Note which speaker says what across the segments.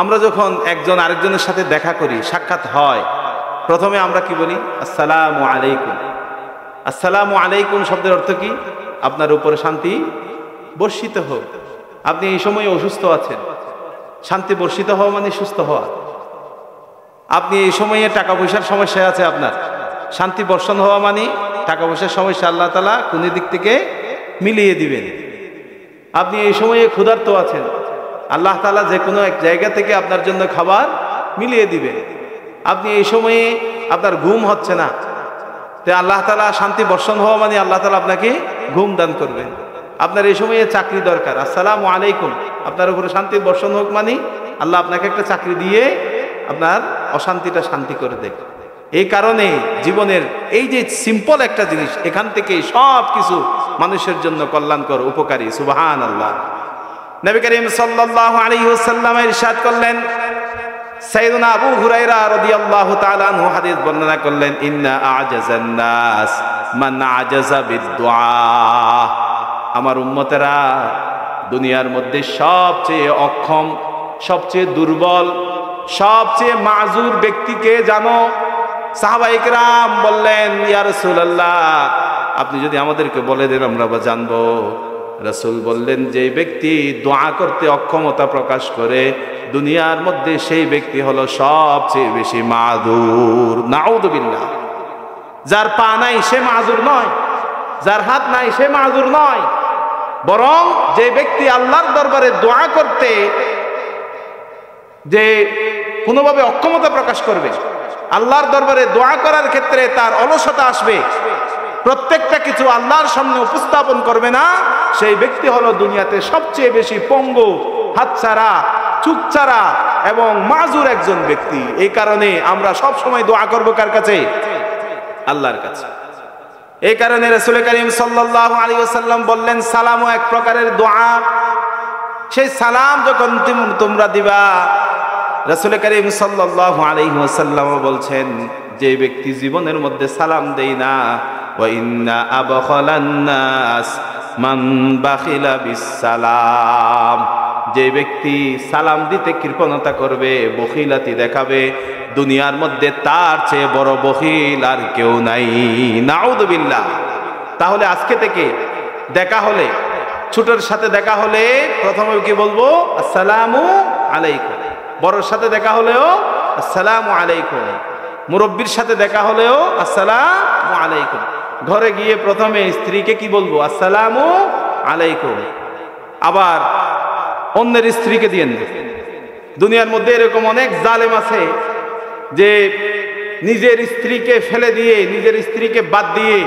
Speaker 1: আমরা যখন একজন আরেকজনের সাথে দেখা করি, সাক্ষাৎ হয়, প্রথমে আমরা কি বলি? আসসালামু আলাইকুম। আসসালামু আলাইকুম শব্দের অর্থ কি? আপনার উপরে শান্তি বর্ষিত হোক। আপনি এই সময়ে অসুস্থ আছেন, শান্তি বর্ষিত হওয়া মানে সুস্থ হওয়া। আপনি এই সময়ে টাকা পয়সার সমস্যা আছে, আপনার শান্তি বর্ষণ হওয়া মানে টাকা পয়সার সমস্যা আল্লাহ তাআলা কোন দিক থেকে মিলিয়ে দিবেন। আপনি এই সময়ে ক্ষুধার্ত আছেন, আল্লাহ তাআলা যে কোনো এক জায়গা থেকে আপনার জন্য খাবার মিলিয়ে দিবেন। আপনি এই সময়ে আপনার ঘুম হচ্ছে না, তো আল্লাহ তাআলা শান্তি বর্ষণ হওয়া মানে আল্লাহ তাআলা আপনাকে ঘুম দান করবেন। আপনার এই সময়ে চাকরি দরকার, আসসালামু আলাইকুম, আপনার উপরে শান্তি বর্ষণ হোক মানে আল্লাহ আপনাকে একটা চাকরি দিয়ে আপনার অশান্তিটা শান্তি করে দেয়। এই কারণে জীবনের এই যে সিম্পল একটা জিনিস, এখান থেকে সব কিছু মানুষের জন্য কল্যাণকর, উপকারী। সুবহানাল্লাহ। নবী করিম সাল্লাল্লাহু আলাইহি ওয়াসাল্লাম ইরশাদ করলেন, সাইয়েদুনা আবু হুরায়রা রাদিয়াল্লাহু তাআলা আনহু হাদিস বর্ণনা করলেন, ইন্না আ'জাজান নাস মান আ'জাজা বিদ-দুআ। আমার উম্মতেরা, দুনিয়ার মধ্যে সবচেয়ে অক্ষম, সবচেয়ে দুর্বল, সবচেয়ে মাজুর ব্যক্তিকে জানো? সাহাবায়ে কেরাম বললেন, ইয়া রাসূলুল্লাহ, আপনি যদি আমাদেরকে বলে দেন আমরা জানবো। রাসূল বললেন, যে ব্যক্তি দোয়া করতে অক্ষমতা প্রকাশ করে দুনিয়ার মধ্যে, সেই ব্যক্তি হলো সবচেয়ে বেশি মাযুর। নাউযুবিল্লাহ। যার পা নাই সে মাযুর নয়, যার হাত নাই সে মাযুর নয়, বরং যে ব্যক্তি আল্লাহর দরবারে দোয়া করতে যে কোনোভাবে অক্ষমতা প্রকাশ করবে, আল্লাহর দরবারে দোয়া করার ক্ষেত্রে তার অলসতা আসবে, প্রত্যেকটা কিছু আল্লাহর সামনে উপস্থাপন করবে না, সেই ব্যক্তি হলো দুনিয়াতে সবচেয়ে বেশি পঙ্গু, হাতছাড়া, চুকছাড়া এবং মাজুর একজন ব্যক্তি। এই কারণে আমরা সব সময় দোয়া করব কার কাছে? আল্লাহর কাছে। এই কারণে রাসূল করিম সাল্লাল্লাহু আলাইহি ওয়াসাল্লাম বললেন, সালামও এক প্রকারের দোয়া। সেই সালাম যখন তোমরা দিবা, রাসূল করিম সাল্লাল্লাহু আলাইহি ওয়াসাল্লাম বলছেন, যে ব্যক্তি জীবনের মধ্যে সালাম দেই না, ওয়া ইন্না আবখালান নাস মান বাখিলা বিসসালাম, যে ব্যক্তি সালাম দিতে কৃপণতা করবে, বখিলাতি দেখাবে, দুনিয়ার মধ্যে তার চেয়ে বড় বখিল আর কেউ নাই। নাউযুবিল্লাহ। তাহলে আজকে থেকে দেখা হলে, ছোটর সাথে দেখা হলে প্রথমে কি বলবো? আসসালামু আলাইকুম। বড়র সাথে দেখা হলেও আসসালামু আলাইকুম। মুরব্বির সাথে দেখা হলেও আসসালামু আলাইকুম। ঘরে গিয়ে প্রথমে স্ত্রীকে কি বলবো? আসসালামু আলাইকুম। আবার অন্যের স্ত্রীকে দিয়েন। দুনিয়ার মধ্যে এরকম অনেক জালেম আছে যে নিজের স্ত্রীকে ফেলে দিয়ে, নিজের স্ত্রীকে বাদ দিয়ে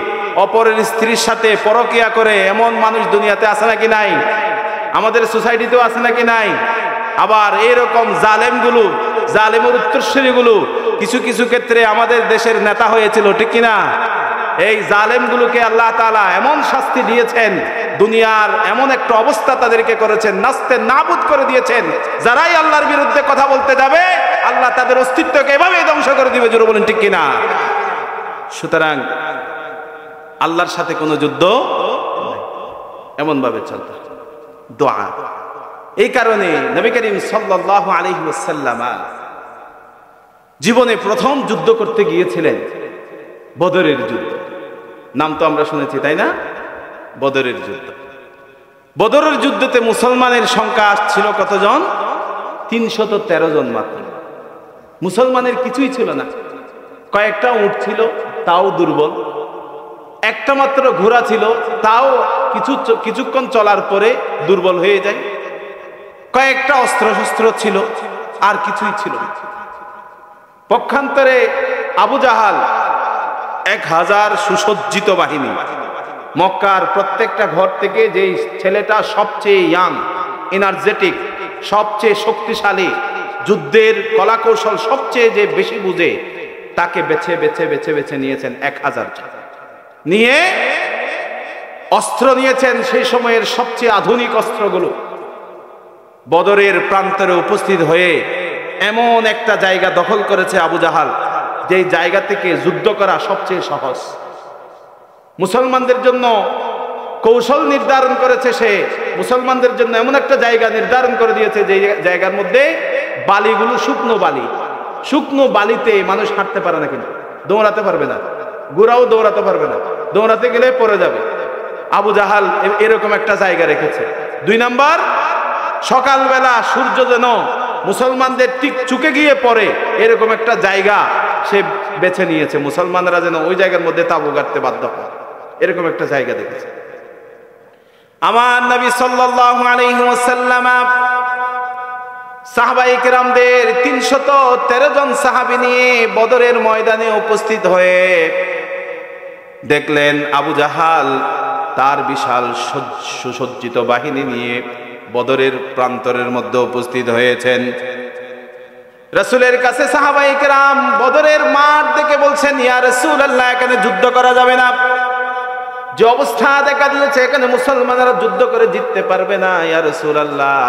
Speaker 1: অপরের স্ত্রীর সাথে পরকিয়া করে, এমন মানুষ দুনিয়াতে আছে নাকি নাই? আমাদের সোসাইটিতেও আছে নাকি নাই? আবার এইরকম জালেমগুলো, জালেমের উত্তরসূরিগুলো কিছু কিছু ক্ষেত্রে আমাদের দেশের নেতা হয়েছিল, ঠিক কিনা? এই জালেমগুলোকে আল্লাহ তাআলা এমন শাস্তি দিয়েছেন, দুনিয়ার এমন একটা অবস্থা তাদেরকে করেছেন, নাস্তে নাবুদ করে দিয়েছেন। যারাই আল্লাহর বিরুদ্ধে কথা বলতে যাবে, আল্লাহ তাদের অস্তিত্বকে এভাবেই ধ্বংস করে দিবে। জোরে বলেন ঠিক কিনা? সুতরাং আল্লাহর সাথে কোনো যুদ্ধ এমন ভাবে চলতে, দোয়া। এই কারণে নবী করিম সাল্লাল্লাহু আলাইহি ওয়াসাল্লাম জীবনে প্রথম যুদ্ধ করতে গিয়েছিলেন বদরের যুদ্ধ। নাম তো আমরা শুনেছি, তাই না? বদরের যুদ্ধ। বদরের যুদ্ধতে মুসলমানের সংখ্যা ছিল কতজন? 313 জন মাত্র। মুসলমানের কিছুই ছিল না, কয়েকটা উট ছিল, তাও দুর্বল। একটা মাত্র ঘোড়া ছিল, তাও কিছুক্ষণ চলার পরে দুর্বল হয়ে যায়। কয়েকটা অস্ত্র শস্ত্র ছিল, আর কিছুই ছিল না। পক্ষান্তরে আবু জাহাল 1000 সুসজ্জিত বাহিনী। মক্কার প্রত্যেকটা ঘর থেকে যেই ছেলেটা সবচেয়ে ইয়াং, এনার্জেটিক, সবচেয়ে শক্তিশালী, যুদ্ধের কলাকৌশল সবচেয়ে যে বেশি বুঝে, তাকে বেছে বেছে বেছে বেছে নিয়েছেন 1000 জন। নিয়ে অস্ত্র নিয়েছেন সেই সময়ের সবচেয়ে আধুনিক অস্ত্রগুলো। বদরের প্রান্তরে উপস্থিত হয়ে এমন একটা জায়গা দখল করেছে আবু জাহাল, যেই জায়গা থেকে যুদ্ধ করা সবচেয়ে সহজ। মুসলমানদের জন্য কৌশল নির্ধারণ করেছে সে, মুসলমানদের জন্য এমন একটা জায়গা নির্ধারণ করে দিয়েছে যে জায়গার মধ্যে বালিগুলো শুকনো বালি, শুকনো বালিতে মানুষ হাঁটতে পারে না, কিন্তু দৌড়াতে পারবে না, ঘোড়াও দৌড়াতে পারবে না, দৌড়াতে গেলে পড়ে যাবে। আবু জাহাল এরকম একটা জায়গা রেখেছে। 2 নাম্বার, সকালবেলা সূর্য যেন মুসলমানদের ঠিক চুকে গিয়ে পড়ে এরকম একটা জায়গা সে বেছে নিয়েছে, মুসলমানরা যেন ওই জায়গার মধ্যে তাঁবু গাড়তে বাধ্য হয়, এরকম একটা জায়গা দেখেছে। আমার নবী সাল্লাল্লাহু আলাইহি ওয়াসাল্লাম সাহাবায়ে কেরামদের 313 জন সাহাবী নিয়ে বদরের ময়দানে উপস্থিত হয়ে দেখলেন আবু জাহাল তার বিশাল সুসজ্জিত বাহিনী নিয়ে বদরের প্রান্তরের মধ্যে উপস্থিত হয়েছেন। রাসূলের কাছে সাহাবায়ে কেরাম বদরের মাঠ দেখে বলছেন, ইয়া রাসূলুল্লাহ, এখানে যুদ্ধ করা যাবে না, যে অবস্থা দেখা দিয়েছে এখানে মুসলমানরা যুদ্ধ করে জিততে পারবে না। ইয়া রাসূলুল্লাহ,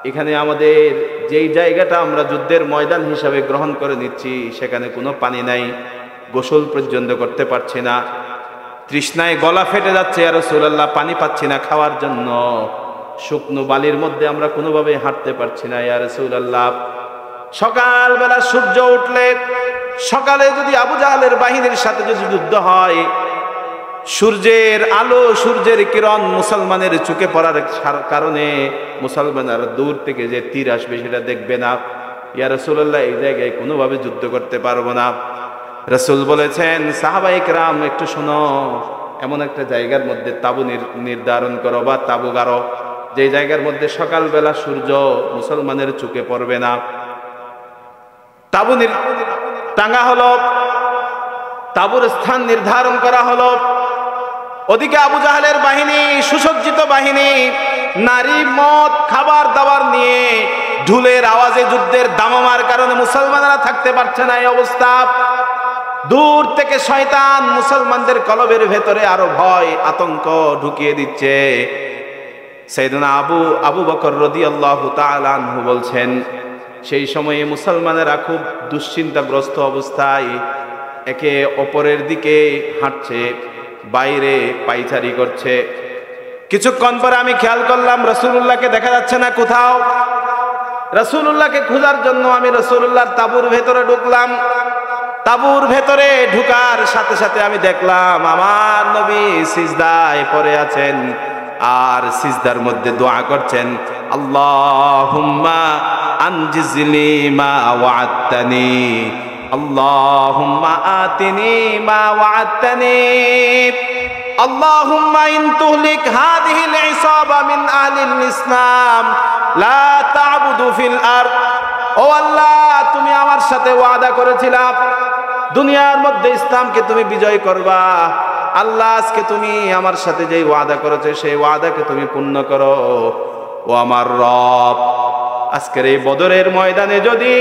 Speaker 1: এখানে আমাদের যেই জায়গাটা আমরা যুদ্ধের ময়দান হিসাবে গ্রহণ করে নিচ্ছি সেখানে কোনো পানি নাই, গোসল পর্যন্ত করতে পারছি না, তৃষ্ণায় গলা ফেটে যাচ্ছে। ইয়া রাসূলুল্লাহ, পানি পাচ্ছি না খাওয়ার জন্য, শুকনো বালির মধ্যে আমরা কোনোভাবে হাঁটতে পারছি না। ইয়া রাসূলুল্লাহ, সকালবেলা সূর্য উঠলে, সকালে যদি আবু জাহালের বাহিনীর সাথে যদি যুদ্ধ হয়, সূর্যের আলো, সূর্যের কিরণ মুসলমানের চোখে পড়ার কারণে মুসলমানরা দূর থেকে যে তীর আসবে সেটা দেখবে না। ইয়া রাসূলুল্লাহ, এই জায়গায় কোনোভাবে যুদ্ধ করতে পারবো না। রাসূল বলেছেন, সাহাবায়ে কেরাম একটু শোনো, এমন একটা জায়গার মধ্যে তাঁবু নির্ধারণ করো বা তাঁবু গাড়ো, যে জায়গার মধ্যে সকালবেলা সূর্য মুসলমানের চোখে পড়বে না। তাঁবু টাঙ্গা হলো, তাঁবুর স্থান নির্ধারণ করা হলো। ওদিকে আবু জাহালের বাহিনী, সুসজ্জিত বাহিনী, নারী, মদ, খাবার দাবার নিয়ে ঢুলের আওয়াজে যুদ্ধের দামামার কারণে মুসলমানরা থাকতে পারছে না। এই অবস্থা, দূর থেকে শয়তান মুসলমানদের কলবের ভেতরে আরো ভয় আতঙ্ক ঢুকিয়ে দিচ্ছে। সাইয়েদনা আবু বকর রাদিয়াল্লাহু তাআলা আনহু বলছেন, সেই সময়ে মুসলমানেরা খুব দুশ্চিন্তাগ্রস্ত অবস্থায় একে অপরের দিকে হাঁটছে, বাইরে পায়চারি করছে। কিছুক্ষণ পরে আমি খেয়াল করলাম রাসূলুল্লাহকে দেখা যাচ্ছে না কোথাও। রাসূলুল্লাহকে খোঁজার জন্য আমি রাসূলুল্লাহর তাঁবুর ভেতরে ঢুকলাম। তাঁবুর ভেতরে ঢুকার সাথে সাথে আমি দেখলাম আমার নবী সিজদায় পড়ে আছেন, আর সিজদার মধ্যে দোয়া করছেন, আল্লাহুম্মা আনজিজনি মা ওয়া'আদতানি, আল্লাহুম্মা আতিনি মা ওয়া'আদতানি, আল্লাহুম্মা ইন তুহলিক হাযিহিল ইসাবা মিন আহলিল ইসলাম লা তা'বুদু ফিল আরদ। ও আল্লাহ, তুমি আমার সাথে ওয়াদা করেছিলা দুনিয়ার মধ্যে ইসলামকে তুমি বিজয় করবা। আল্লাহ, আজকে তুমি আমার সাথে যেই ওয়াদা করেছো সেই ওয়াদাকে তুমি পূর্ণ করো। ও আমার রব, আজকের এই বদরের ময়দানে যদি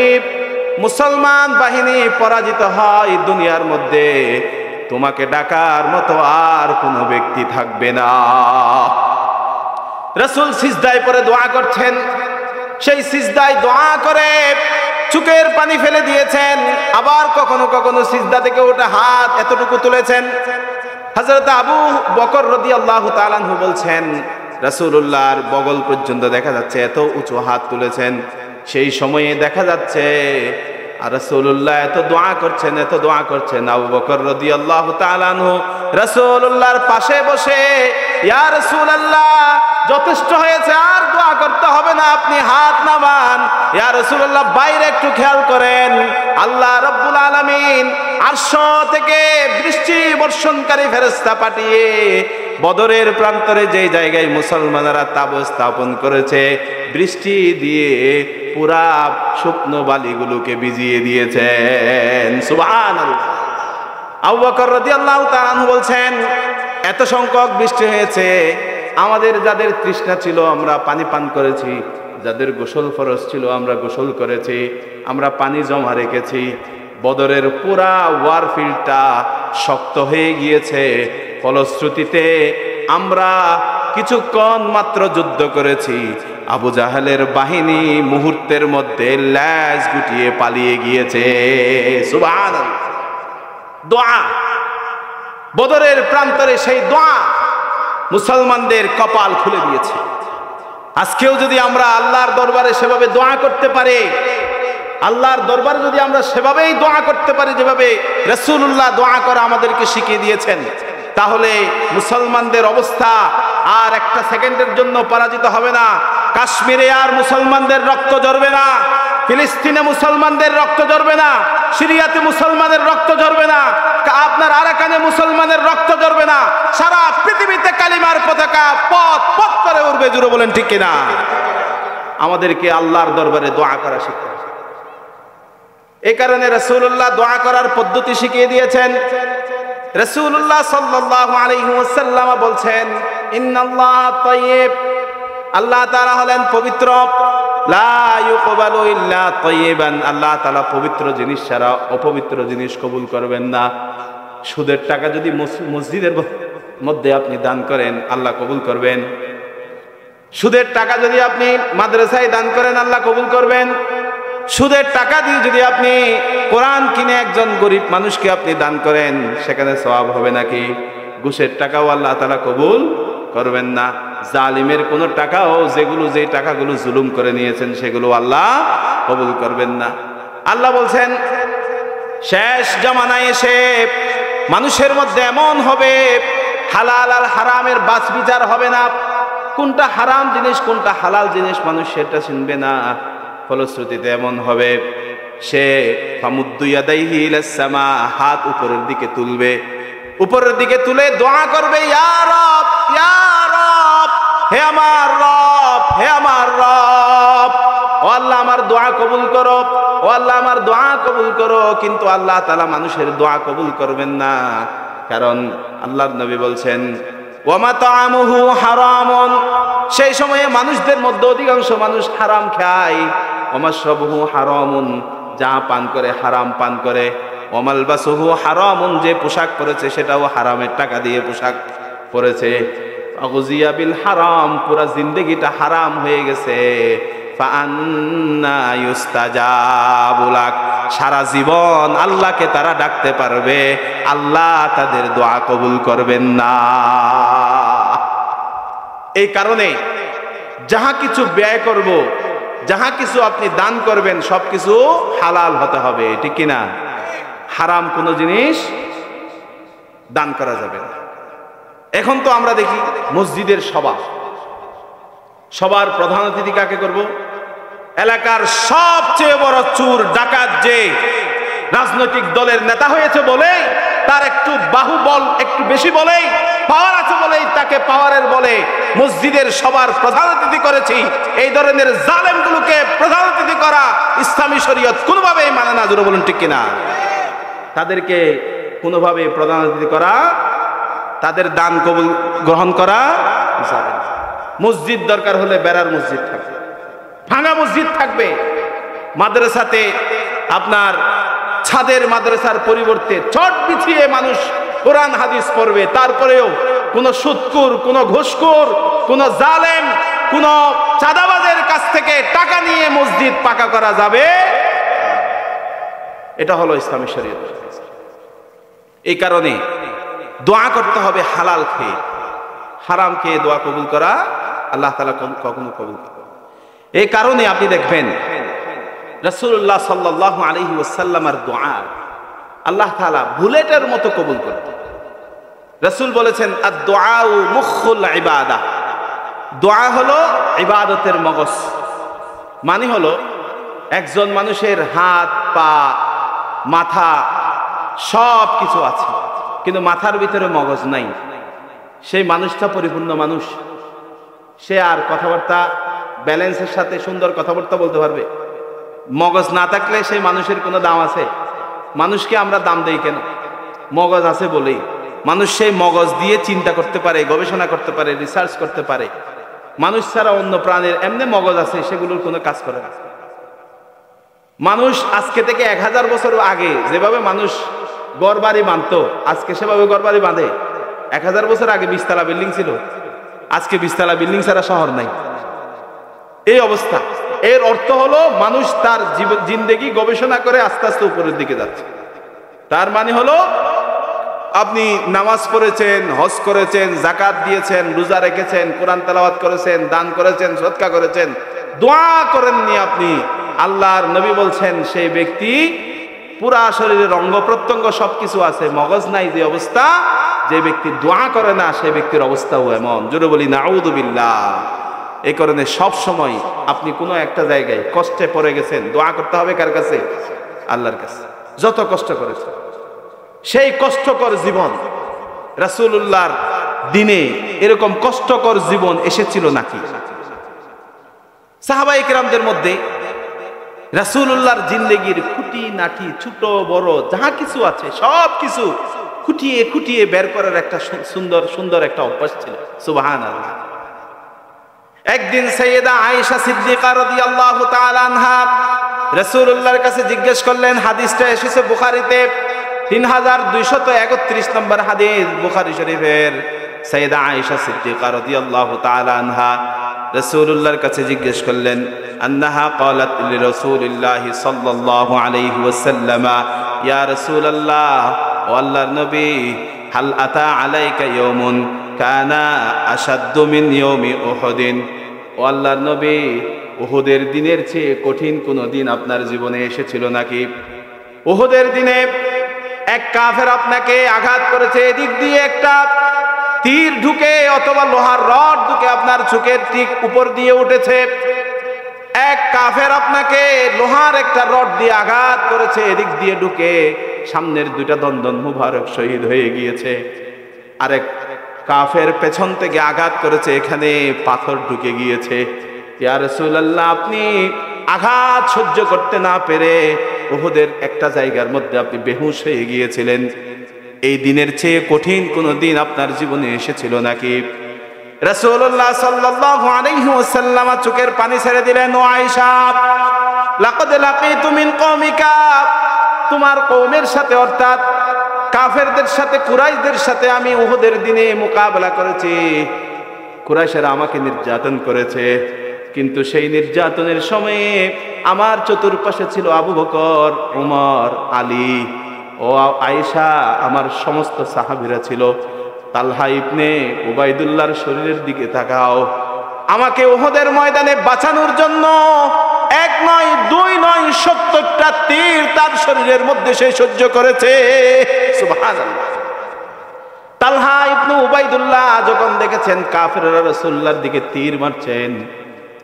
Speaker 1: মুসলমান বাহিনী পরাজিত হয়, দুনিয়ার মধ্যে তোমাকে ডাকার মতো আর কোনো ব্যক্তি থাকবে না। রাসূল সিজদায় পড়ে দোয়া করছেন, সেই সিজদায় দোয়া করে চোখের পানি ফেলে দিয়েছেন। আবার কখনো কখনো সিজদা থেকে ওঠা হাত এতটুকু তুলেছেন। হযরত আবু বকর রাদিয়াল্লাহু তাআলা আনহু বলছেন, রাসূলুল্লাহর বগল পর্যন্ত দেখা যাচ্ছে, এত উঁচু হাত তুলেছেন। সেই সময়ে দেখা যাচ্ছে আর রাসূলুল্লাহ এত দোয়া করছেন, এত দোয়া করছেন। আবু বকর রাদিয়াল্লাহু তাআলা আনহু রাসূলুল্লাহর পাশে বসে, ইয়া রাসূলুল্লাহ, যথেষ্ট হয়েছে, আর দোয়া করতে হবে না, আপনি হাত নামান। ইয়া রাসূলুল্লাহ, বাইরে একটু খেয়াল করেন, আল্লাহ রাব্বুল আলামিন আরশ থেকে বৃষ্টি বর্ষণকারী ফেরেশতা পাঠিয়ে বদরের প্রান্তরে যে জায়গায় মুসলমানেরা তাঁবু স্থাপন করেছে, বৃষ্টি দিয়ে পুরা শুকনো বালিগুলোকে ভিজিয়ে দিয়েছেন। সুবহানাল্লাহ। আবু বকর রাদিয়াল্লাহু তাআলা আনহু বলছেন, এত সংখ্যক বৃষ্টি হয়েছে, আমাদের যাদের তৃষ্ণা ছিল আমরা পানি পান করেছি, যাদের গোসল ফরজ ছিল আমরা গোসল করেছি, আমরা পানি জমা রেখেছি। বদরের পুরা ওয়ারফিল্ডটা শক্ত হয়ে গিয়েছে। ফলশ্রুতিতে আমরা কিছুক্ষণ মাত্র যুদ্ধ করেছি, আবু জাহেলের বাহিনী মুহূর্তের মধ্যে ল্যাজ গুটিয়ে পালিয়ে গিয়েছে। সুবহানাল্লাহ। দোয়া, বদরের প্রান্তরে সেই দোয়া মুসলমানদের কপাল খুলে দিয়েছে। আজকেও যদি আমরা আল্লাহর দরবারে সেভাবে দোয়া করতে পারি, আল্লাহর দরবারে যদি আমরা সেভাবেই দোয়া করতে পারি যেভাবে রাসূলুল্লাহ দোয়া করা আমাদেরকে শিখিয়ে দিয়েছেন, তাহলে মুসলমানদের অবস্থা আর একটা সেকেন্ডের জন্য পরাজিত হবে না। কাশ্মীরে আর মুসলমানদের রক্ত ঝরবে না, ফিলিস্তিনে মুসলমানদের রক্ত ঝরবে না, সিরিয়াতে মুসলমানের রক্ত ঝরবে না, আপনার আরাকানে মুসলমানের রক্ত ঝরবে না। সারা পৃথিবীতে কালিমার পতাকা পথ পথ করে উঠবে। জোরে বলেন ঠিক কিনা? আমাদেরকে আল্লাহর দরবারে দোয়া করা শিখতে হবে। এই কারণে রাসূলুল্লাহ দোয়া করার পদ্ধতি শিখিয়ে দিয়েছেন। রাসূলুল্লাহ সাল্লাল্লাহু আলাইহি ওয়াসাল্লাম বলছেন, ইন্নাল্লাহা তাইয়্যিব, আল্লাহ তাআলা হলেন পবিত্র, লা ইউকবালু ইল্লা তাইয়্যিবান, আল্লাহ তাআলা পবিত্র জিনিস ছাড়া অপবিত্র জিনিস কবুল করবেন না। সুদের টাকা যদি মসজিদের মধ্যে আপনি দান করেন, আল্লাহ কবুল করবেন। সুদের টাকা যদি আপনি মাদ্রাসায় দান করেন, আল্লাহ কবুল করবেন। সুদের টাকা দিয়ে যদি আপনি কোরআন কিনে একজন গরিব মানুষকে আপনি দান করেন, সেখানে সওয়াব হবে নাকি? ঘুষের টাকাও আল্লাহ তাআলা কবুল করবেন না। জালিমের কোন টাকাও, যে টাকাগুলো জুলুম করে নিয়েছেন, সেগুলো আল্লাহ কবুল করবেন না। আল্লাহ বলছেন, শেষ জামানায় এসে মানুষের মধ্যে এমন হবে, হালাল আর হারামের বাছ বিচার হবে না। কোনটা হারাম জিনিস, কোনটা হালাল জিনিস মানুষ সেটা চিনবে না। ফলশ্রুতিতে এমন হবে, সে ফামুদ্দু ইয়াদাইহি ইলাস সামা, হাত উপরের দিকে তুলবে, উপরের দিকে তুলে দোয়া করবে, ইয়া রব, ইয়া রব, হে আমার রব, হে আমার রব, ও আল্লাহ আমার দোয়া কবুল করো, ও আল্লাহ আমার দোয়া কবুল করো। কিন্তু আল্লাহ তাআলা মানুষের দোয়া কবুল করবেন না, কারণ আল্লাহর নবী বলছেন, ওয়া মাতআমুহু হারামুন, সেই সময়ে মানুষদের মধ্যে অধিকাংশ মানুষ হারাম খায়। ওয়া মাশরাবুহু হারামুন, যা পান করে হারাম পান করে। ওয়া মালবাসুহু হারামুন, যে পোশাক পরেছে সেটাও হারামের টাকা দিয়ে পোশাক পরেছে। ফাগুযিয়া বিল হারাম, পুরা জিন্দেগিটা হারাম হয়ে গেছে। ফাআন্না ইউস্তাজাবু লাক, সারা জীবন আল্লাহকে তারা ডাকতে পারবে, আল্লাহ তাদের দোয়া কবুল করবেন না। এই কারণে যাহা কিছু ব্যয় করব, যাহা কিছু আপনি দান করবেন, সবকিছু হালাল হতে হবে, ঠিক কিনা? হারাম কোনো জিনিস দান করা যাবে না। এখন তো আমরা দেখি মসজিদের সবার প্রধান অতিথি কাকে করব? এলাকার সবচেয়ে বড় চোর ডাকাত, যে রাজনৈতিক দলের নেতা হয়েছে বলেই, তার একটু বাহুবল একটু বেশি বলেই, পাওয়ার আছে বলেই তাকে পাওয়ারের বলে মসজিদের সবার প্রধান অতিথি করেছি। এই ধরনের জালেমগুলোকে প্রধান অতিথি করা ইসলামী শরীয়ত কোনোভাবেই মানে না। জোরে বলুন ঠিক কিনা? তাদেরকে কোনোভাবে প্রধান অতিথি করা, তাদের দান কবুল গ্রহণ করা যাবে না। মসজিদ দরকার হলে বেড়ার মসজিদ থাকবে, ভাঙা মসজিদ থাকবে। মাদ্রাসাতে আপনার ছাদের মাদ্রাসার পরিবর্তে চট বিছিয়ে মানুষ কোরআন হাদিস পড়বে, তারপরেও কোন সুদখোর, কোন ঘুষখোর, কোন জালেম, কোন চাঁদাবাজের কাছ থেকে টাকা নিয়ে মসজিদ পাকা করা যাবে? এটা হলো ইসলামী শরীয়ত। এই কারণে দোয়া করতে হবে হালাল খেয়ে। হারাম খেয়ে দোয়া কবুল করা আল্লাহ তাআলা কখনো কবুল করবেন না। এই কারণে আপনি দেখবেন রাসূলুল্লাহ সাল্লাল্লাহু আলাইহি ওয়াসাল্লামের দোয়া আল্লাহ তাআলা বুলেটের মতো কবুল করতেন। রাসূল বলেছেন, আদ-দুআউ মুখুল ইবাদাহ, দোয়া হলো ইবাদতের মগজ। মানে হলো একজন মানুষের হাত, পা, মাথা সব কিছু আছে, কিন্তু মাথার ভিতরে মগজ নাই। সেই মানুষটা পরিপূর্ণ মানুষ। সে আর কথাবার্তা ব্যালেন্সের সাথে সুন্দর কথাবার্তা বলতে পারবে? মগজ না থাকলে সেই মানুষের কোনো দাম আছে? মানুষকে আমরা দাম দেই কেন? মগজ আছে বলেই। মানুষ সেই মগজ দিয়ে চিন্তা করতে পারে, গবেষণা করতে পারে, রিসার্চ করতে পারে। মানুষ ছাড়া অন্য প্রাণীর এমনি মগজ আছে, সেগুলোর কোনো কাজ করে না। মানুষ আজকে থেকে 1000 বছর আগে যেভাবে মানুষ ঘরবাড়ি বাঁধতো, আজকে সেভাবে ঘরবাড়ি বাঁধে? 1000 বছর আগে 20 তলা বিল্ডিং ছিল, আজকে 20 তলা বিল্ডিং ছাড়া শহর নাই। এই অবস্থা। এর অর্থ হলো মানুষ তার জিন্দেগি গবেষণা করে আস্তে আস্তে উপরের দিকে যাচ্ছে। তার মানে হলো আপনি নামাজ পড়েছেন, হজ করেছেন, যাকাত দিয়েছেন, রোজা রেখেছেন, কোরআন তেলাওয়াত করেছেন, দান করেছেন, সদকা করেছেন, দোয়া করেননি আপনি, আল্লাহর নবী বলছেন সেই ব্যক্তি পুরা শরীরের অঙ্গ প্রত্যঙ্গ সবকিছু আছে, মগজ নাই যে অবস্থা, যে ব্যক্তি দোয়া করে না সেই ব্যক্তির অবস্থাও এমন। জোরে বলি নাউযু বিল্লাহ। এই কারণে সব সময় আপনি কোনো একটা জায়গায় কষ্টে পড়ে গেছেন, দোয়া করতে হবে কার কাছে? আল্লাহর কাছে। যত কষ্ট করেছে সেই কষ্টকর জীবন, রাসূলুল্লাহর দিনে এরকম কষ্টকর জীবন এসেছিল নাকি? সাহাবায়ে কেরামদের মধ্যে রাসূলুল্লাহর জিন্দেগির খুঁটি নাটি ছোট বড় যাহা কিছু আছে সব কিছু খুঁটিয়ে খুঁটিয়ে বের করার একটা সুন্দর সুন্দর একটা অভ্যাস ছিল। সুবহানাল্লাহ। একদিন সাইয়েদা আয়েশা সিদ্দিকা রাদিয়াল্লাহু তাআলা আনহা রাসূলুল্লাহর কাছে জিজ্ঞেস করলেন, হাদিসটা এসেছে বুখারীতে 3231 নম্বর হাদিস বুখারী শরীফের। সাইয়েদা আয়েশা সিদ্দিকা রাদিয়াল্লাহু তাআলা আনহা রাসূলুল্লাহর কাছে জিজ্ঞেস করলেন, আন্নাহা ক্বালাত লিরাসূলিল্লাহি সাল্লাল্লাহু আলাইহি ওয়াসাল্লাম, ইয়া রাসূলুল্লাহ, ও আল্লাহর নবী, হাল আতা আলাইকা ইয়াউমুন কানা আশাদ্দু মিন ইয়াউমি উহুদিন, ও আল্লাহর নবী, উহুদের দিনের চেয়ে কঠিন কোন দিন আপনার জীবনে এসেছিল নাকি? উহুদের দিনে এক কাফের আপনাকে আঘাত করেছে, এদিক দিয়ে একটা তীর ঢুকে অথবা লোহার রড ঢুকে আপনার চোখের ঠিক উপর দিয়ে উঠেছে। এক কাফের আপনাকে লোহার একটা রড দিয়ে আঘাত করেছে, এদিক দিয়ে ঢুকে সামনের দুইটা দন্দন মুবারক শহীদ হয়ে গিয়েছে। আরেক কাফের পেছন থেকে আঘাত করেছে, এখানে পাথর ঢুকে গিয়েছে। ইয়া রাসূলুল্লাহ, আপনি আঘাত সহ্য করতে না পেরে উহুদের একটা জায়গার মধ্যে আপনি বেহুশ হয়ে গিয়েছিলেন। এই দিনের চেয়ে কঠিন কোন দিন আপনার জীবনে এসেছিল নাকি? রাসূলুল্লাহ সাল্লাল্লাহু আলাইহি ওয়াসাল্লাম চোখের পানি ছেড়ে দিলেন, ও আয়েশা, লাকাদ লাকিতু মিন কওমিকা, তোমার কওমের সাথে অর্থাৎ কাফেরদের সাথে, কুরাইশদের সাথে আমি উহুদের দিনে মোকাবেলা করেছি। কুরাইশরা আমাকে নির্যাতন করেছে, কিন্তু সেই নির্যাতনের সময়ে আমার চতুর্পাশে ছিল আবু বকর, ওমর, আলী ও আয়েশা, আমার সমস্ত সাহাবীরা ছিল। তালহা ইবনে উবাইদুল্লাহর শরীরের দিকে তাকাও, আমাকে উহুদের ময়দানে বাঁচানোর জন্য এক নয়, দুই নয়, 70টা তীর তার শরীরের মধ্যে সে সহ্য করেছে। সুবহানাল্লাহ। তালহা ইবনে উবাইদুল্লাহ যখন দেখেছেন কাফেররা রাসূলুল্লাহর দিকে তীর মারছেন,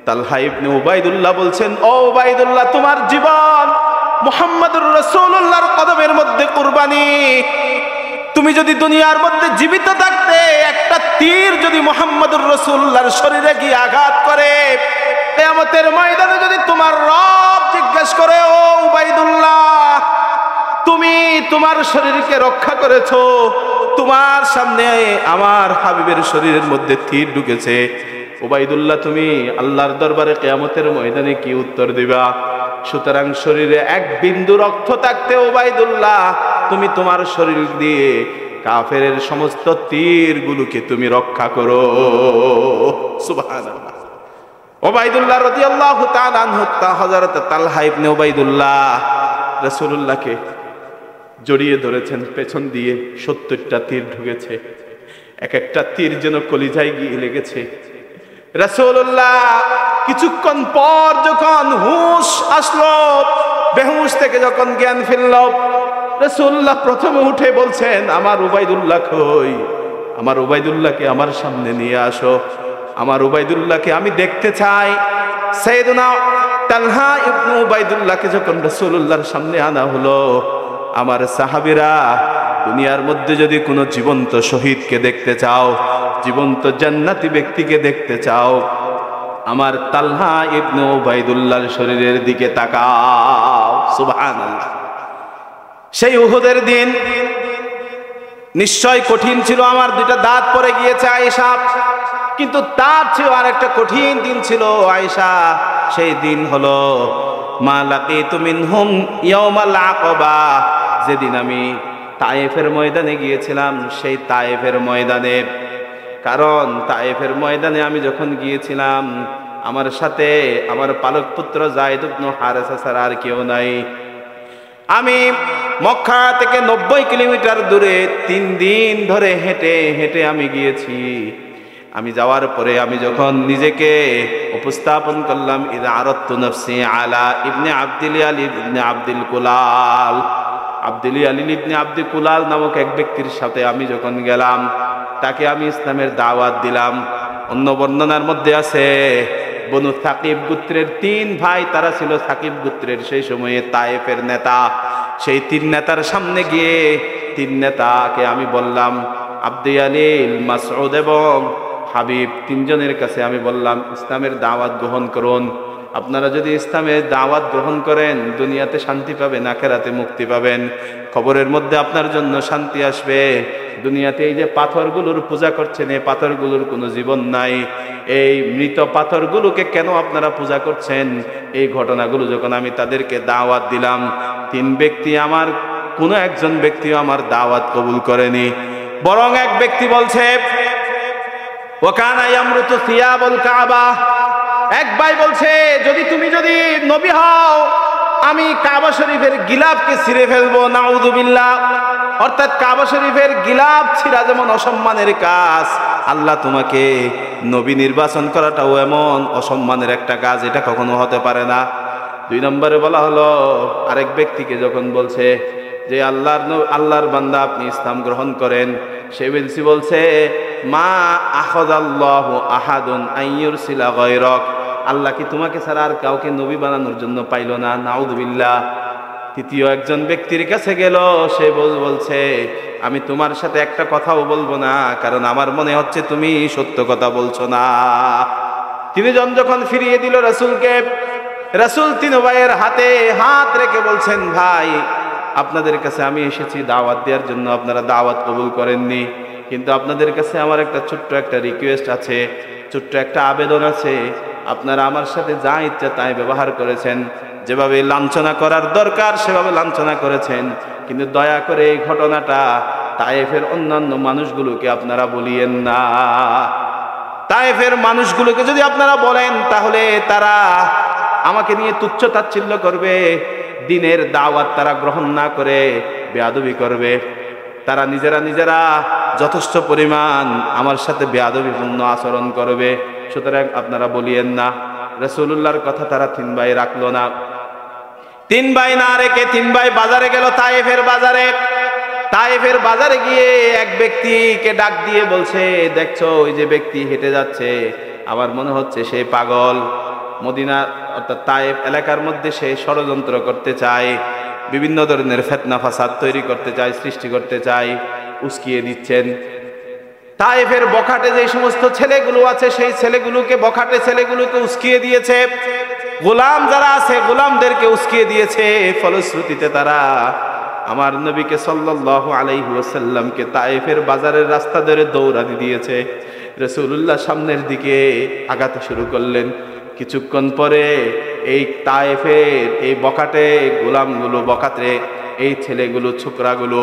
Speaker 1: তালহা ইবনে উবাইদুল্লাহ বলছেন, ও উবাইদুল্লাহ, তোমার জীবন মুহাম্মদুর রাসূলুল্লাহর কদমের মধ্যে কুরবানি। তুমি যদি দুনিয়ার মধ্যে জীবিত থাকতে একটা তীর যদি মুহাম্মদুর রাসূলুল্লাহর শরীরে গিয়ে আঘাত করে, কিয়ামতের ময়দানে যদি তোমার রব জিজ্ঞেস করে, ও উবাইদুল্লাহ, তুমি তোমার শরীরকে রক্ষা করেছো, তোমার সামনে আমার হাবিবের শরীরের মধ্যে তীর ঢুকেছে, উবাইদুল্লাহ, তুমি আল্লাহর দরবারে কিয়ামতের ময়দানে কি উত্তর দিবা? সুতরাং শরীরে এক বিন্দু রক্ত থাকতে উবাইদুল্লাহ, তুমি তোমার শরীর দিয়ে কাফেরের সমস্ত তীরগুলোকে তুমি রক্ষা করো। সুবহানাল্লাহ। উবাইদুল্লাহ রাদিয়াল্লাহু তাআলা আনহু, হযরত তালহা ইবনে উবাইদুল্লাহ রাসূলুল্লাহকে জড়িয়ে ধরেছেন পেছন দিয়ে। 70টা তীর ঢুকেছে, এক একটা তীর যেন কলিজায় গিয়ে লেগেছে। রাসূলুল্লাহ কিছুক্ষণ পর যখন হুঁশ আসলো, বেহুশ থেকে যখন জ্ঞান ফিরল, রাসূলুল্লাহ প্রথমে উঠে বলছেন, আমার উবাইদুল্লাহ কই? আমার উবাইদুল্লাহকে আমার সামনে নিয়ে আসো, আমার উবাইদুল্লাহকে আমি দেখতে চাই। সাইয়েদনা তালহা ইবনে উবাইদুল্লাহকে যখন রাসূলুল্লাহর সামনে আনা হলো, আমার সাহাবীরা, দুনিয়ার মধ্যে যদি কোনো জীবন্ত শহীদকে দেখতে চাও, জীবন্ত জান্নাতি ব্যক্তিকে দেখতে চাও, আমার তালহা ইবনে উবাইদুল্লাহর শরীরের দিকে তাকাও। সুবহানাল্লাহ। সেই উহুদের দিন নিশ্চয় কঠিন ছিল, আমার দুইটা দাঁত পড়ে গিয়েছে আয়েশা, কিন্তু তার চেয়ে আরেকটা কঠিন দিন ছিল আয়েশা। সেই দিন হলো মা লাকিতু মিনহুম ইয়াউমাল আকাবা, যেদিন আমি তায়েফের ময়দানে গিয়েছিলাম, সেই তায়েফের ময়দানে। কারণ তায়েফের ময়দানে আমি যখন গিয়েছিলাম, আমার সাথে আমার পালক পুত্র যায়েদ ইবনে হারেসা ছাড়া আর কেউ নাই। আমি মক্কা থেকে 90 কিলোমিটার দূরে 3 দিন ধরে হেঁটে হেঁটে আমি গিয়েছি। আমি যাওয়ার পরে আমি যখন নিজেকে উপস্থাপন করলাম, ইদা আরাদতু নাফসি আলা ইবনে আব্দুল আলী ইবনে আব্দুল কুলাল, আব্দুল আলী ইবনে আব্দুল কুলাল নামক এক ব্যক্তির সাথে আমি যখন গেলাম, তাকে আমি ইসলামের দাওয়াত দিলাম। অন্য বর্ণনার মধ্যে আছে বনু সাকিব গোত্রের 3 ভাই, তারা ছিল সাকিব গোত্রের সেই সময়ে তায়েফের নেতা। সেই 3 নেতার সামনে গিয়ে 3 নেতাকে আমি বললাম, আব্দুল আলী, মাসউদ এবং হাবিব, 3 জনের কাছে আমি বললাম, ইসলামের দাওয়াত গ্রহণ করুন। আপনারা যদি ইসলামের দাওয়াত গ্রহণ করেন, দুনিয়াতে শান্তি পাবেন, আখিরাতে মুক্তি পাবেন, কবরের মধ্যে আপনার জন্য শান্তি আসবে। দুনিয়াতে এই যে পাথরগুলোর পূজা করছেন, এই পাথরগুলোর কোনো জীবন নাই। এই মৃত পাথরগুলোকে কেন আপনারা পূজা করছেন? এই ঘটনাগুলো যখন আমি তাদেরকে দাওয়াত দিলাম, 3 ব্যক্তি, আমার কোনো একজন ব্যক্তিও আমার দাওয়াত কবুল করেনি। বরং এক ব্যক্তি বলছে, ওয়াকানা ইয়ামরুতু সিয়াবুল কাবা, এক ভাই বলছে, তুমি যদি নবী হও, আমি কাবা শরীফের গিলাফকে ছিঁড়ে ফেলবো, নাউযুবিল্লাহ। অর্থাৎ কাবা শরীফের গিলাফ ছিঁড়া যেমন অসম্মানের কাজ, আল্লাহ তোমাকে নবী নির্বাচন করাটাও এমন অসম্মানের একটা কাজ, এটা কখনো হতে পারে না। 2 নম্বরে বলা হলো, আরেক ব্যক্তিকে যখন বলছে যে আল্লাহর বান্দা, আপনি ইসলাম গ্রহণ করেন, সে বলছে, মা আখাযাল্লাহু আহাদুন আইয়ুরসিলা গায়রাক, আল্লাহ কি তোমাকে ছাড়া আর কাউকে নবী বানানোর জন্য পাইল না? নাউযুবিল্লাহ। তৃতীয় একজন ব্যক্তির কাছে গেল, সে বলছে, আমি তোমার সাথে একটা কথাও বলবো না, কারণ আমার মনে হচ্ছে তুমি সত্য কথা বলছো না। 3 জন যখন ফিরিয়ে দিল রাসূলকে, রাসূল 3 ভাইয়ের হাতে হাত রেখে বলছেন, ভাই, আপনাদের কাছে আমি এসেছি দাওয়াত দেওয়ার জন্য, আপনারা দাওয়াত কবুল করেননি, কিন্তু আপনাদের কাছে আমার একটা ছোট্ট একটা রিকোয়েস্ট আছে, ছোট্ট একটা আবেদন আছে। আপনারা আমার সাথে যা ইচ্ছা তাই ব্যবহার করেছেন, যেভাবে লাঞ্ছনা করার দরকার সেভাবে লাঞ্ছনা করেছেন, কিন্তু দয়া করে এই ঘটনাটা তায়েফের অন্যান্য মানুষগুলোকে আপনারা বলিয়েন না। তায়েফের মানুষগুলোকে যদি আপনারা বলেন, তাহলে তারা আমাকে নিয়ে তুচ্ছ তাচ্ছিল্য করবে, দ্বীনের দাওয়াত তারা গ্রহণ না করে বেয়াদবি করবে, তারা নিজেরা যথেষ্ট পরিমাণ আমার সাথে বেয়াদবিপূর্ণ আচরণ করবে। সুতরাং আপনারা বলিয়েন না। রাসূলুল্লাহর কথা তারা 3 ভাই রাখলো না। 3 ভাই না রেখে 3 ভাই বাজারে গেল, তায়েফের বাজারে। তায়েফের বাজারে গিয়ে এক ব্যক্তিকে ডাক দিয়ে বলছে, দেখছো ওই যে ব্যক্তি হেঁটে যাচ্ছে, আমার মনে হচ্ছে সে পাগল। মদিনা অর্থাৎ তায়েফ এলাকার মধ্যে সে ষড়যন্ত্র করতে চায়, বিভিন্ন ধরনের ফিতনা ফাসাদ তৈরি করতে চায়, সৃষ্টি করতে চায়, উস্কিয়ে দিচ্ছেন। তায়েফের বখাটে যে সমস্ত ছেলেগুলো আছে, সেই ছেলেগুলোকে, বখাটে ছেলেগুলোকে উস্কিয়ে দিয়েছে, গোলাম যারা আছে গোলামদেরকে উস্কিয়ে দিয়েছে। ফলশ্রুতিতে তারা আমার নবীকে সাল্লাল্লাহু আলাইহি ওয়াসাল্লামকে তায়েফের বাজারের রাস্তা ধরে দৌড়ানি দিয়েছে। রাসূলুল্লাহ সামনের দিকে আগাতে শুরু করলেন। কিছুক্ষণ পরে এই তায়েফের এই বখাটে গোলামগুলো, বখাটে এই ছেলেগুলো, ছোকরাগুলো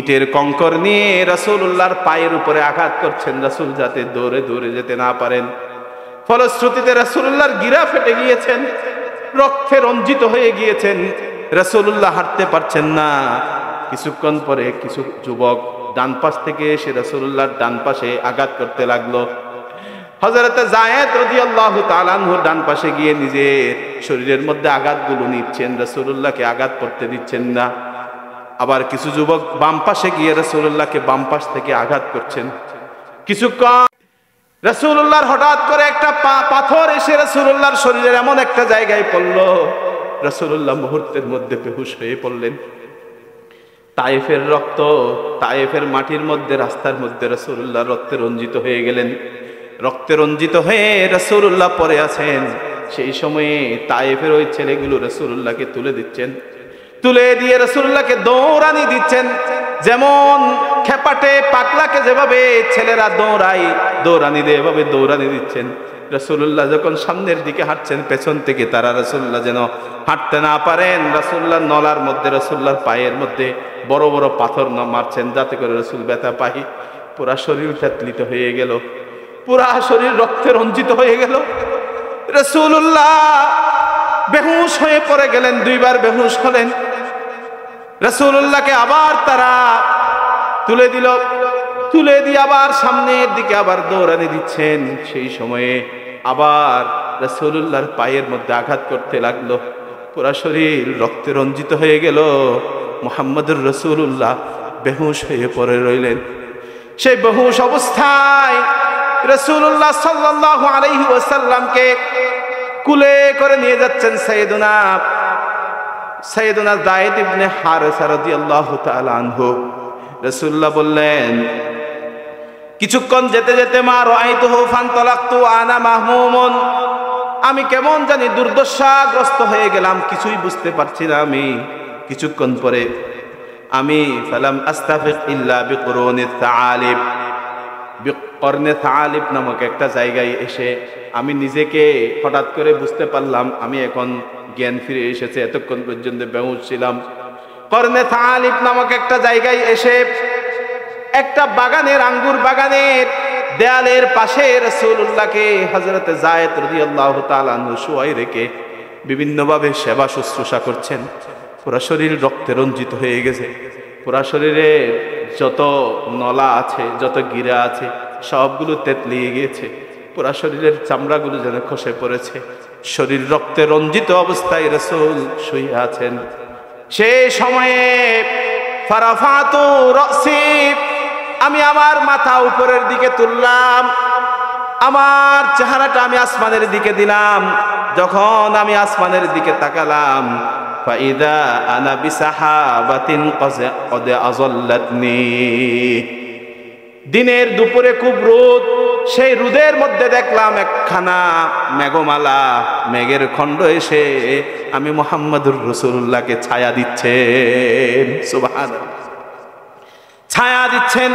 Speaker 1: ইটের কঙ্কর নিয়ে রাসূলুল্লাহর পায়ের উপরে আঘাত করছেন, রাসূল যাতে দৌড়ে দৌড়ে যেতে না পারেন। ফলশ্রুতিতে রাসূলুল্লাহর গিরা ফেটে গিয়েছেন, রক্তে রঞ্জিত হয়ে গিয়েছেন, রাসূলুল্লাহ হাঁটতে পারছেন না। কিছুক্ষণ পরে কিছু যুবক ডান পাশ থেকে এসে রাসূলুল্লাহর ডান পাশে আঘাত করতে লাগলো। হযরত যায়েদ রাদিয়াল্লাহু তাআলা আনহুর ডান পাশে গিয়ে নিজের শরীরের মধ্যে আঘাতগুলো নিচ্ছেন, রাসূলুল্লাহকে আঘাত করতে দিচ্ছেন না। আবার কিছু যুবক বাম পাশে গিয়ে রাসূলুল্লাহকে বাম পাশ থেকে আঘাত করছেন। কিছুক্ষণ রাসূলুল্লাহর হঠাৎ করে একটা পাথর এসে রাসূলুল্লাহর শরীরের এমন একটা জায়গায় পড়ল, রাসূলুল্লাহ মুহূর্তের মধ্যে বেহুশ হয়ে পড়লেন। তায়েফের রক্ত, তায়েফের মাটির মধ্যে, রাস্তার মধ্যে রাসূলুল্লাহ রক্তে রঞ্জিত হয়ে গেলেন। রক্তে রঞ্জিত হয়ে রাসূলুল্লাহ পড়ে আছেন। সেই সময়ে তায়েফের ওই ছেলেগুলো রাসূলুল্লাহকে তুলে দিচ্ছেন, তুলে দিয়ে রাসূলুল্লাহকে দৌড়ানি দিচ্ছেন। যেমন খেপাটে পাকলাকে যেভাবে ছেলেরা দৌড়ায়, দৌড়ানি দিয়ে এভাবে দৌড়ানি দিচ্ছেন। রাসূলুল্লাহ যখন সামনের দিকে হাঁটছেন, পেছন থেকে তারা রাসূলুল্লাহ যেন হাঁটতে না পারেন, রাসূলুল্লাহ নলার মধ্যে, রাসূলুল্লাহর পায়ের মধ্যে বড় বড় পাথর মারছেন, যাতে করে রাসূল ব্যথা পায়। পুরা শরীর উত্তালিত হয়ে গেল, পুরা শরীর রক্তে রঞ্জিত হয়ে গেল। রাসূলুল্লাহ বেহুশ হয়ে পড়ে গেলেন, 2 বার বেহুশ হলেন। রাসূলুল্লাহকে আবার তারা তুলে দিল, তুলে দিয়ে আবার সামনের দিকে আবার দৌড়ানি দিচ্ছেন। সেই সময়ে আবার রাসূলুল্লাহর পায়ের মধ্যে আঘাত করতে লাগলো। পুরা শরীর রক্তে রঞ্জিত হয়ে গেল। মুহাম্মদুর রাসূলুল্লাহ বেহুশ হয়ে পড়ে রইলেন। সেই বেহুশ অবস্থায় রাসূলুল্লাহ সাল্লাল্লাহু আলাইহি ওয়াসাল্লামকে কুলে করে নিয়ে যাচ্ছেন সাইয়েদুনা যায়েদ ইবনে হারেসা রাদিয়াল্লাহু তাআলা আনহু। রাসূলুল্লাহ বললেন, কিছুক্ষণ যেতে যেতে মা রাআইতুহু ফানতালাকতু আনা মাহমুমুন, আমি কেমন জানি দুর্দশাগ্রস্ত হয়ে গেলাম, কিছুই বুঝতে পারছি না। আমি কিছুক্ষণ পরে আমি ফালাম আস্তাফিক ইল্লা বিকুরুনি থালিব, বিকরনে থালিব নামক একটা জায়গায় এসে আমি নিজেকে হঠাৎ করে বুঝতে পারলাম আমি এখন জ্ঞান ফিরে এসেছে। এতক্ষণ পর্যন্ত বেহুশ ছিলাম। করনে থালিব নামক একটা জায়গায় এসে একটা বাগানের, আঙ্গুর বাগানের দেয়ালের পাশে রাসূলুল্লাহকে হযরতে যায়েদ রাদিয়াল্লাহু তাআলা আনহু শুয়াই রেখে বিভিন্নভাবে সেবা শুশ্রূষা করছেন। পুরা শরীর রক্তে রঞ্জিত হয়ে গেছে। পুরা শরীরে যত নলা আছে, যত গিরা আছে সবগুলো তেতলিয়ে গিয়েছে। পুরা শরীরের চামড়াগুলো যেন খসে পড়েছে। শরীর রক্তে রঞ্জিত অবস্থায় রাসূল শুয়ে আছেন। সেই সময়ে ফারাফাতু রাসি, আমি আমার মাথা উপরের দিকে তুললাম, আমার চেহারাটা আমি আসমানের দিকে দিলাম। যখন আমি আসমানের দিকে তাকালাম, ফাইদা আনা বিসাহাবাতিন কদ আযাল্লাতনি, দিনের দুপুরে খুব রোদ, সেই রোদের মধ্যে দেখলাম একখানা মেঘমালা, মেঘের খণ্ড এসে আমি মুহাম্মদুর রাসূলুল্লাহকে ছায়া দিচ্ছেন। সুবহানাল্লাহ, ছায়া দিচ্ছেন।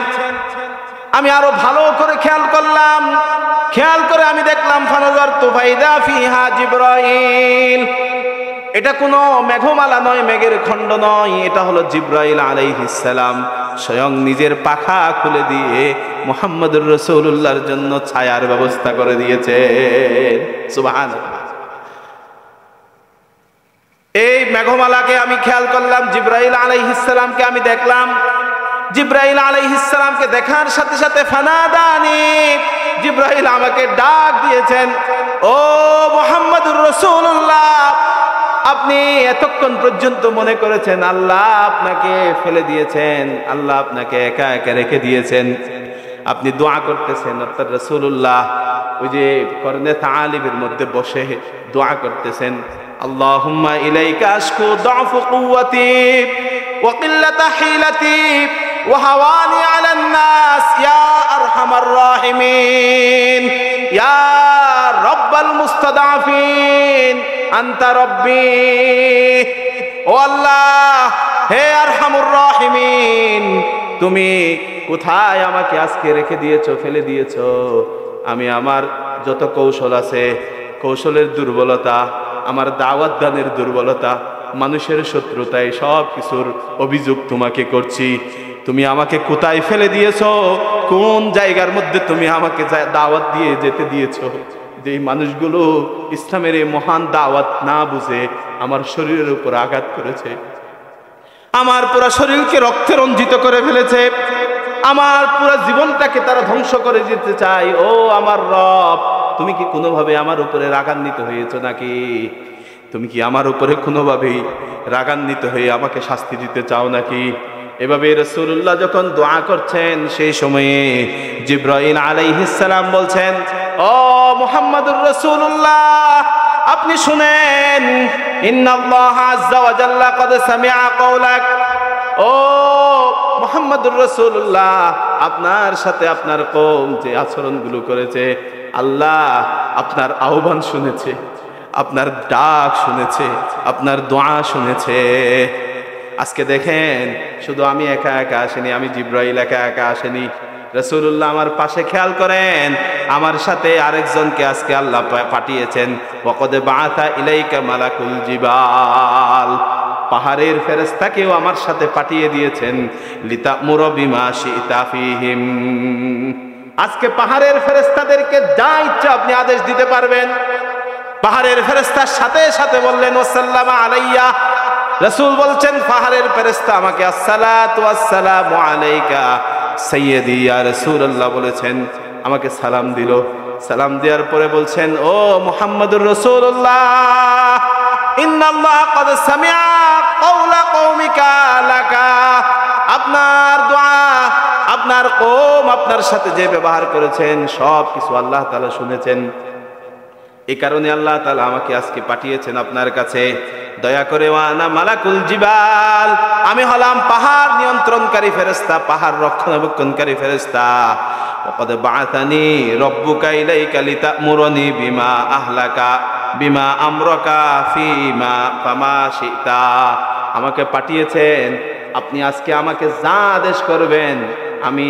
Speaker 1: আমি আরো ভালো করে খেয়াল করলাম, খেয়াল করে আমি দেখলাম ফানাযারতু ফাইদা ফিহা জিবরাইল, এটা কোনো মেঘমালা নয়, মেঘের খণ্ড নয়, এটা হলো জিবরাইল আলাইহিস সালাম স্বয়ং নিজের পাখা খুলে দিয়ে মুহাম্মদুর রাসূলুল্লাহর জন্য ছায়ার ব্যবস্থা করে দিয়েছেন। সুবহানাল্লাহ। এই মেঘমালাকে আমি খেয়াল করলাম, জিবরাইল আলাইহিস সালামকে আমি দেখলাম। জিবরাইল আলাইহিস সালামকে দেখার সাথে সাথে ফানাদানি, জিবরাইল আমাকে ডাক দিয়েছেন, ও মুহাম্মদুর রাসূলুল্লাহ, আপনি এতক্ষণ পর্যন্ত মনে করেছেন আল্লাহ আপনাকে ফেলে দিয়েছেন, আল্লাহ আপনাকে একা একা রেখে দিয়েছেন। আপনি দোয়া করতেছেন, অর্থাৎ রাসূলুল্লাহ ওই যে করনে তালিবের মধ্যে বসে দোয়া করতেছেন, আল্লাহুম্মা ইলাইকা আশকু দুআফু কুওয়াতি ওয়া কিল্লাতা হিলাতি ওয়া হাওয়ানি আলান নাস ইয়া আরহামার রাহিমিন ইয়া রাব্বাল মুস্তাদাফিন আনতা রব্বি। ও আল্লাহ, হে আরহামুর রাহিমিন, তুমি কোথায় আমাকে আজকে রেখে দিয়েছো, ফেলে দিয়েছো? আমি আমার যত কৌশল আছে, কৌশলের দুর্বলতা, আমার দাওয়াত দানের দুর্বলতা, মানুষের শত্রুতায় সব কিছুর অভিযোগ তোমাকে করছি। তুমি আমাকে কোথায় ফেলে দিয়েছো? কোন জায়গার মধ্যে তুমি আমাকে দাওয়াত দিয়ে যেতে দিয়েছো? যে মানুষগুলো ইসলামের এই মহান দাওয়াত না বুঝে আমার শরীরের উপর আঘাত করেছে, আমার পুরো শরীরকে রক্তে রঞ্জিত করে ফেলেছে, আমার পুরো জীবনটাকে তারা ধ্বংস করে দিতে চায়। ও আমার রব, তুমি কি কোনোভাবে আমার উপরে রাগান্বিত হয়েছো নাকি? তুমি কি আমার উপরে কোনোভাবেই রাগান্বিত হয়ে আমাকে শাস্তি দিতে চাও নাকি? এভাবে রাসূলুল্লাহ যখন দোয়া করছেন, সেই সময়ে জিবরাইল আলাইহিস সালাম বলছেন, ও মুহাম্মদুর রাসূলুল্লাহ, আপনি শুনেন, ইন্নাল্লাহ আযজা ওয়া জাল্লা ক্বাদ সামিআ কওলাক। ও মুহাম্মদুর রাসূলুল্লাহ, আপনার সাথে আপনার কওম যে আচরণগুলো করেছে, আল্লাহ আপনার আহ্বান শুনেছে, আপনার ডাক শুনেছে, আপনার দোয়া শুনেছে। আজকে দেখেন, শুধু আমি একা একা আসেনি, আমি জিবরাইল একা একা আসেনি, রাসূলুল্লাহ আমার পাশে খেয়াল করেন, আমার সাথে আরেকজনকে আজকে আল্লাহ পাঠিয়েছেন। ওয়াকাদ বাআসা ইলাইকা মালাকুল জিবাল, পাহাড়ের ফেরেশতাকেও আমার সাথে পাঠিয়ে দিয়েছেন। লিতা'মুরা বিমা শি'তা ফীহিম, আজকে পাহাড়ের ফেরেশতাদেরকে যা ইচ্ছা আপনি আদেশ দিতে পারবেন। পাহাড়ের ফেরেশতার সাথে সাথে বললেন, ওয়াসাল্লামা আলাইয়া, রাসূল বলছেন পাহাড়ের ফেরেশতা আমাকে আসসালাতু ওয়াসসালামু আলাইকা সাইয়্যিদি ইয়া রাসূলুল্লাহ বলেছেন, আমাকে সালাম দিল। সালাম দেওয়ার পরে বলছেন, ও মুহাম্মদুর রাসূলুল্লাহ, ইন্নাল্লাহ ক্বাদ সামিআ কাওলা কওমিকা লাকা, আপনার দোয়া, আপনার কওম আপনার সাথে যে ব্যবহার করেছেন সব কিছু আল্লাহ তাআলা শুনেছেন। এই কারণে আল্লাহ তাআলা আমাকে আজকে পাঠিয়েছেন আপনার কাছে। দয়া করে ওয়ানা মালাকুল জিবাল, আমি হলাম পাহাড় নিয়ন্ত্রণকারী ফেরেশতা, পাহাড় রক্ষণাবেক্ষণকারী ফেরেশতা। ওয়াকাদ বাআতানি রাব্বুকা ইলাইকা লিতা'মুরনি বিমা আহলাকা বিমা আমরাকা ফিমা ফামা শিতা, আমাকে পাঠিয়েছেন আপনি আজকে আমাকে যা আদেশ করবেন আমি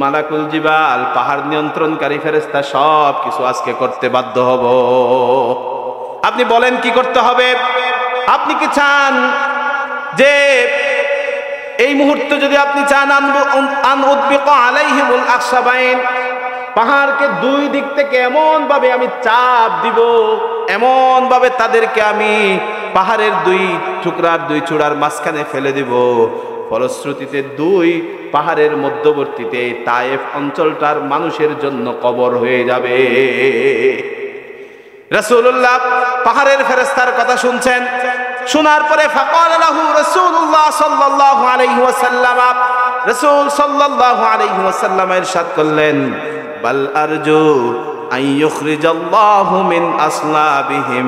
Speaker 1: মালাকুল জিবাল পাহাড় নিয়ন্ত্রণকারী ফেরেশতা সব কিছু আজকে করতে বাধ্য হব। আপনি বলেন কি করতে হবে? আপনি কি চান যে এই মুহূর্তে যদি আপনি চান আন উদবিকা আলাইহিমুল আকসাবাইন, পাহাড়কে দুই দিক থেকে এমন ভাবে আমি চাপ দিব, এমন ভাবে তাদেরকে আমি পাহাড়ের দুই টুকরার দুই চূড়ার মাঝখানে ফেলে দিব, ফলশ্রুতিতে দুই পাহাড়ের মধ্যবর্তীতে তায়েফ অঞ্চলটার মানুষের জন্য কবর হয়ে যাবে। রাসূলুল্লাহ পাহাড়ের ফেরেশতার কথা শুনছেন, শোনার পরে ফাকাল লাহু রাসূলুল্লাহ সাল্লাল্লাহু আলাইহি ওয়াসাল্লাম, রাসূল সাল্লাল্লাহু আলাইহি ওয়াসাল্লাম ইরশাদ করলেন, বাল আরজু আন ইউখরিজাল্লাহু মিন আসলাবিহিম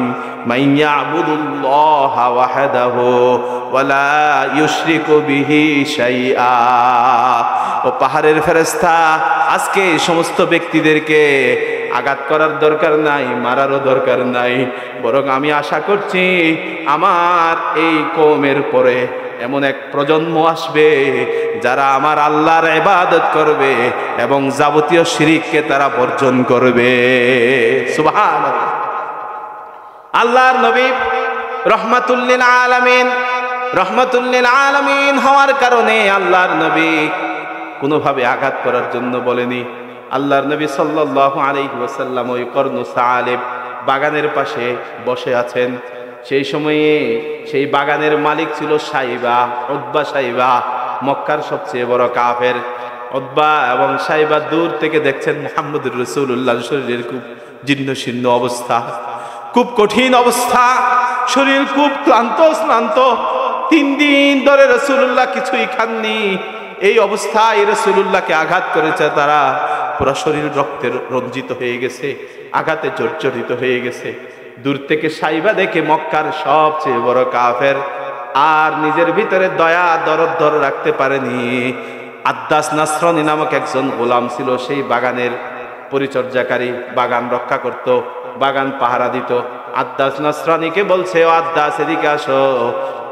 Speaker 1: মান ইয়াবুদুল্লাহা ওয়াহদাহু ওয়া লা ইউশরিকু বিহি শাইআ। ও পাহাড়ের ফেরেশতা, আজকে সমস্ত ব্যক্তিদেরকে আঘাত করার দরকার নাই, মারারও দরকার নাই, বরং আমি আশা করছি আমার এই কওমের পরে এমন এক প্রজন্ম আসবে যারা আমার আল্লাহর ইবাদত করবে এবং যাবতীয় শিরককে তারা বর্জন করবে। সুবহানাল্লাহ। আল্লাহর নবী রহমাতুল লিল আলামিন, রহমাতুল লিল আলামিন হওয়ার কারণে আল্লাহর নবী কোনোভাবে আঘাত করার জন্য বলেনি। আল্লাহর নবী সাল্লাল্লাহু আলাইহি ওয়াসাল্লাম ওই কর্ণ সালেব বাগানের পাশে বসে আছেন। সেই সময়ে সেই বাগানের মালিক ছিল সাইবা, উতবা সাইবা, মক্কার সবচেয়ে বড় কাফের। উতবা এবং সাইবা দূর থেকে দেখছেন মুহাম্মদুর রাসূলুল্লাহর শরীরের খুব জীর্ণ শীর্ণ অবস্থা, খুব কঠিন অবস্থা, শরীর খুব ক্লান্ত। 3 দিন ধরে রাসূলুল্লাহ কিছুই খাননি। এই অবস্থায় রাসূলুল্লাহকে আঘাত করেছে তারা, পুরো শরীর রক্তে রঞ্জিত হয়ে গেছে, আঘাতে জর্জরিত হয়ে গেছে। দূর থেকে সাইবা দেখে মক্কার সবচেয়ে বড় কাফের, আর নিজের ভিতরে দয়া দরদ ধরে রাখতে পারেনি। আদ্দাস নাসরানী নামক একজন গোলাম ছিল, সেই বাগানের পরিচর্যাকারী, বাগান রক্ষা করত, বাগান পাহারা দিত। আদ্দাস নাসরানীকে বলছে, ও আদ্দাস এদিকে আসো,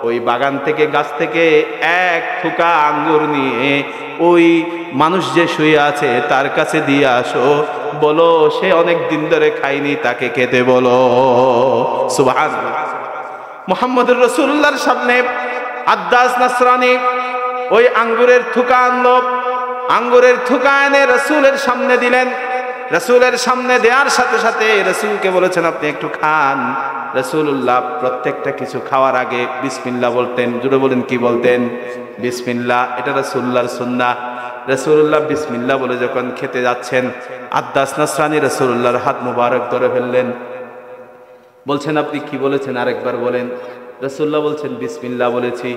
Speaker 1: ওই বাগান থেকে গাছ থেকে এক থুকা আঙ্গুর নিয়ে ওই মানুষ যে শুয়ে আছে তার কাছে দিয়ে আসো, বলো সে অনেক দিন ধরে খায়নি, তাকে খেতে বলো। সুবহানাল্লাহ। মুহাম্মদুর রাসূলুল্লাহর সামনে আদ্দাস নাসরানী ওই আঙ্গুরের থুকা আনলো, আঙ্গুরের থুকা এনে রাসূলের সামনে দিলেন। রাসূলের সামনে দেওয়ার সাথে সাথে রাসূলকে বলেছেন আপনি একটু খান। রাসূলুল্লাহ প্রত্যেকটা কিছু খাওয়ার আগে বিসমিল্লাহ বলতেন। জুড়ে বলেন কি বলতেন? বিসমিল্লাহ। এটা রাসূলুল্লাহর সুন্নাহ। রাসূলুল্লাহ বিসমিল্লাহ বলে যখন খেতে যাচ্ছেন, আদ্দাস নাসরানী রাসূলুল্লাহর হাত মুবারক ধরে ফেললেন। বলছেন আপনি কি বলেছেন, আরেকবার বলেন। রাসূলুল্লাহ বলছেন বিসমিল্লাহ বলেছি।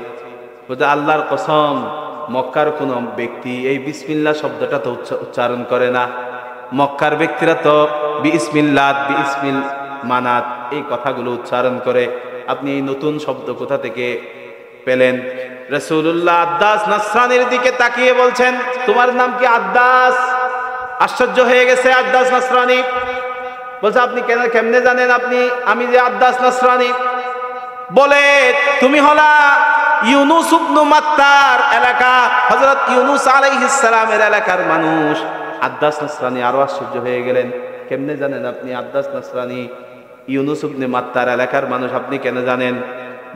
Speaker 1: বলতে আল্লাহর কসম, মক্কার কোন ব্যক্তি এই বিসমিল্লাহ শব্দটা তো উচ্চারণ করে না। মক্কার ব্যক্তিরা তো বিসমিল্লাহ, বিসমিল মানাত এই কথাগুলো উচ্চারণ করে। আপনি এই নতুন শব্দ কোথা থেকে পেলেন? রাসূলুল্লাহ আদ্দাস নাসরানীর দিকে তাকিয়ে বলছেন, তোমার নাম কি আদ্দাস? আশ্চর্য হয়ে গেছে আদ্দাস নাসরানী। বলছে আপনি কেমনে জানেন আমি যে আদ্দাস নাসরানী? বলে তুমি হলা ইউনুস ইবনে মাত্তার এলাকা, হযরত ইউনুস আলাইহিস সালামের এলাকার মানুষ। আদ্দাস নাসরানী আরো আশ্চর্য হয়ে গেলেন, কেমনে জানেন আপনি আদ্দাস নাসরানী ইউনুস ইবনে মাত্তার এলাকার মানুষ, আপনি কেন জানেন?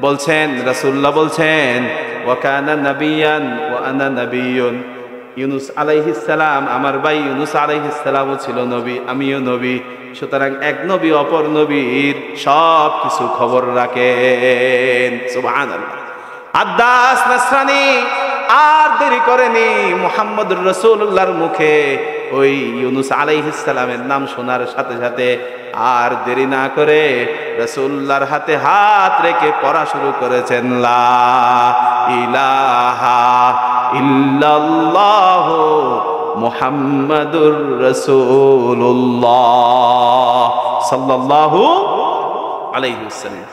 Speaker 1: বলছেন রাসূলুল্লাহ বলছেন, ওয়া কানা নাবিয়ান ওয়া আনা নাবিয়ুন, ইউনুস আলাইহিস সালাম, আমার ভাই ইউনুস আলাইহিস সালামও ছিল নবী, আমিও নবী। সুতরাং এক নবী অপর নবীর সব কিছু খবর রাখেন। সুবহানাল্লাহ। আদ্দাস নাসরানী আর দেরি করেনি, মুহাম্মদুর রাসূলুল্লাহর মুখে ওই ইউনুস আলাইহিস সালামের নাম শোনার সাথে সাথে আর দেরি না করে রাসূলুল্লাহর হাতে হাত রেখে পড়া শুরু করেছেন, লা ইলাহা ইল্লাল্লাহ মুহাম্মাদুর রাসূলুল্লাহ সাল্লাল্লাহু আলাইহি ওয়াসাল্লাম।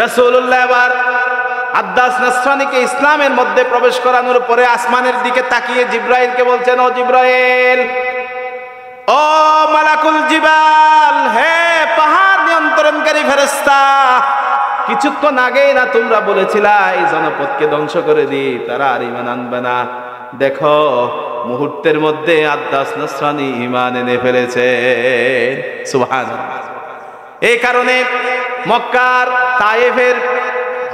Speaker 1: রাসূলুল্লাহ এবার আদ্দাস নাসরানীকে ইসলামের মধ্যে প্রবেশ করানোর পরে আসমানের দিকে তাকিয়ে জিব্রাইলকে বলছেন, ও জিব্রাইল, ও মালাকুল জিবাল, হে পাহাড় নিয়ন্ত্রণকারী ফেরেশতা, কিছুক্ষণ আগেই না তোমরা বলেছিলা এই জনপদকে ধ্বংস করে দি, তারা আর ঈমান আনবে না। দেখো মুহূর্তের মধ্যে আদ্দাস নাসরানী ঈমান এনে ফেলেছে। সুবহানাল্লাহ। এই কারণে মক্কার তায়েফের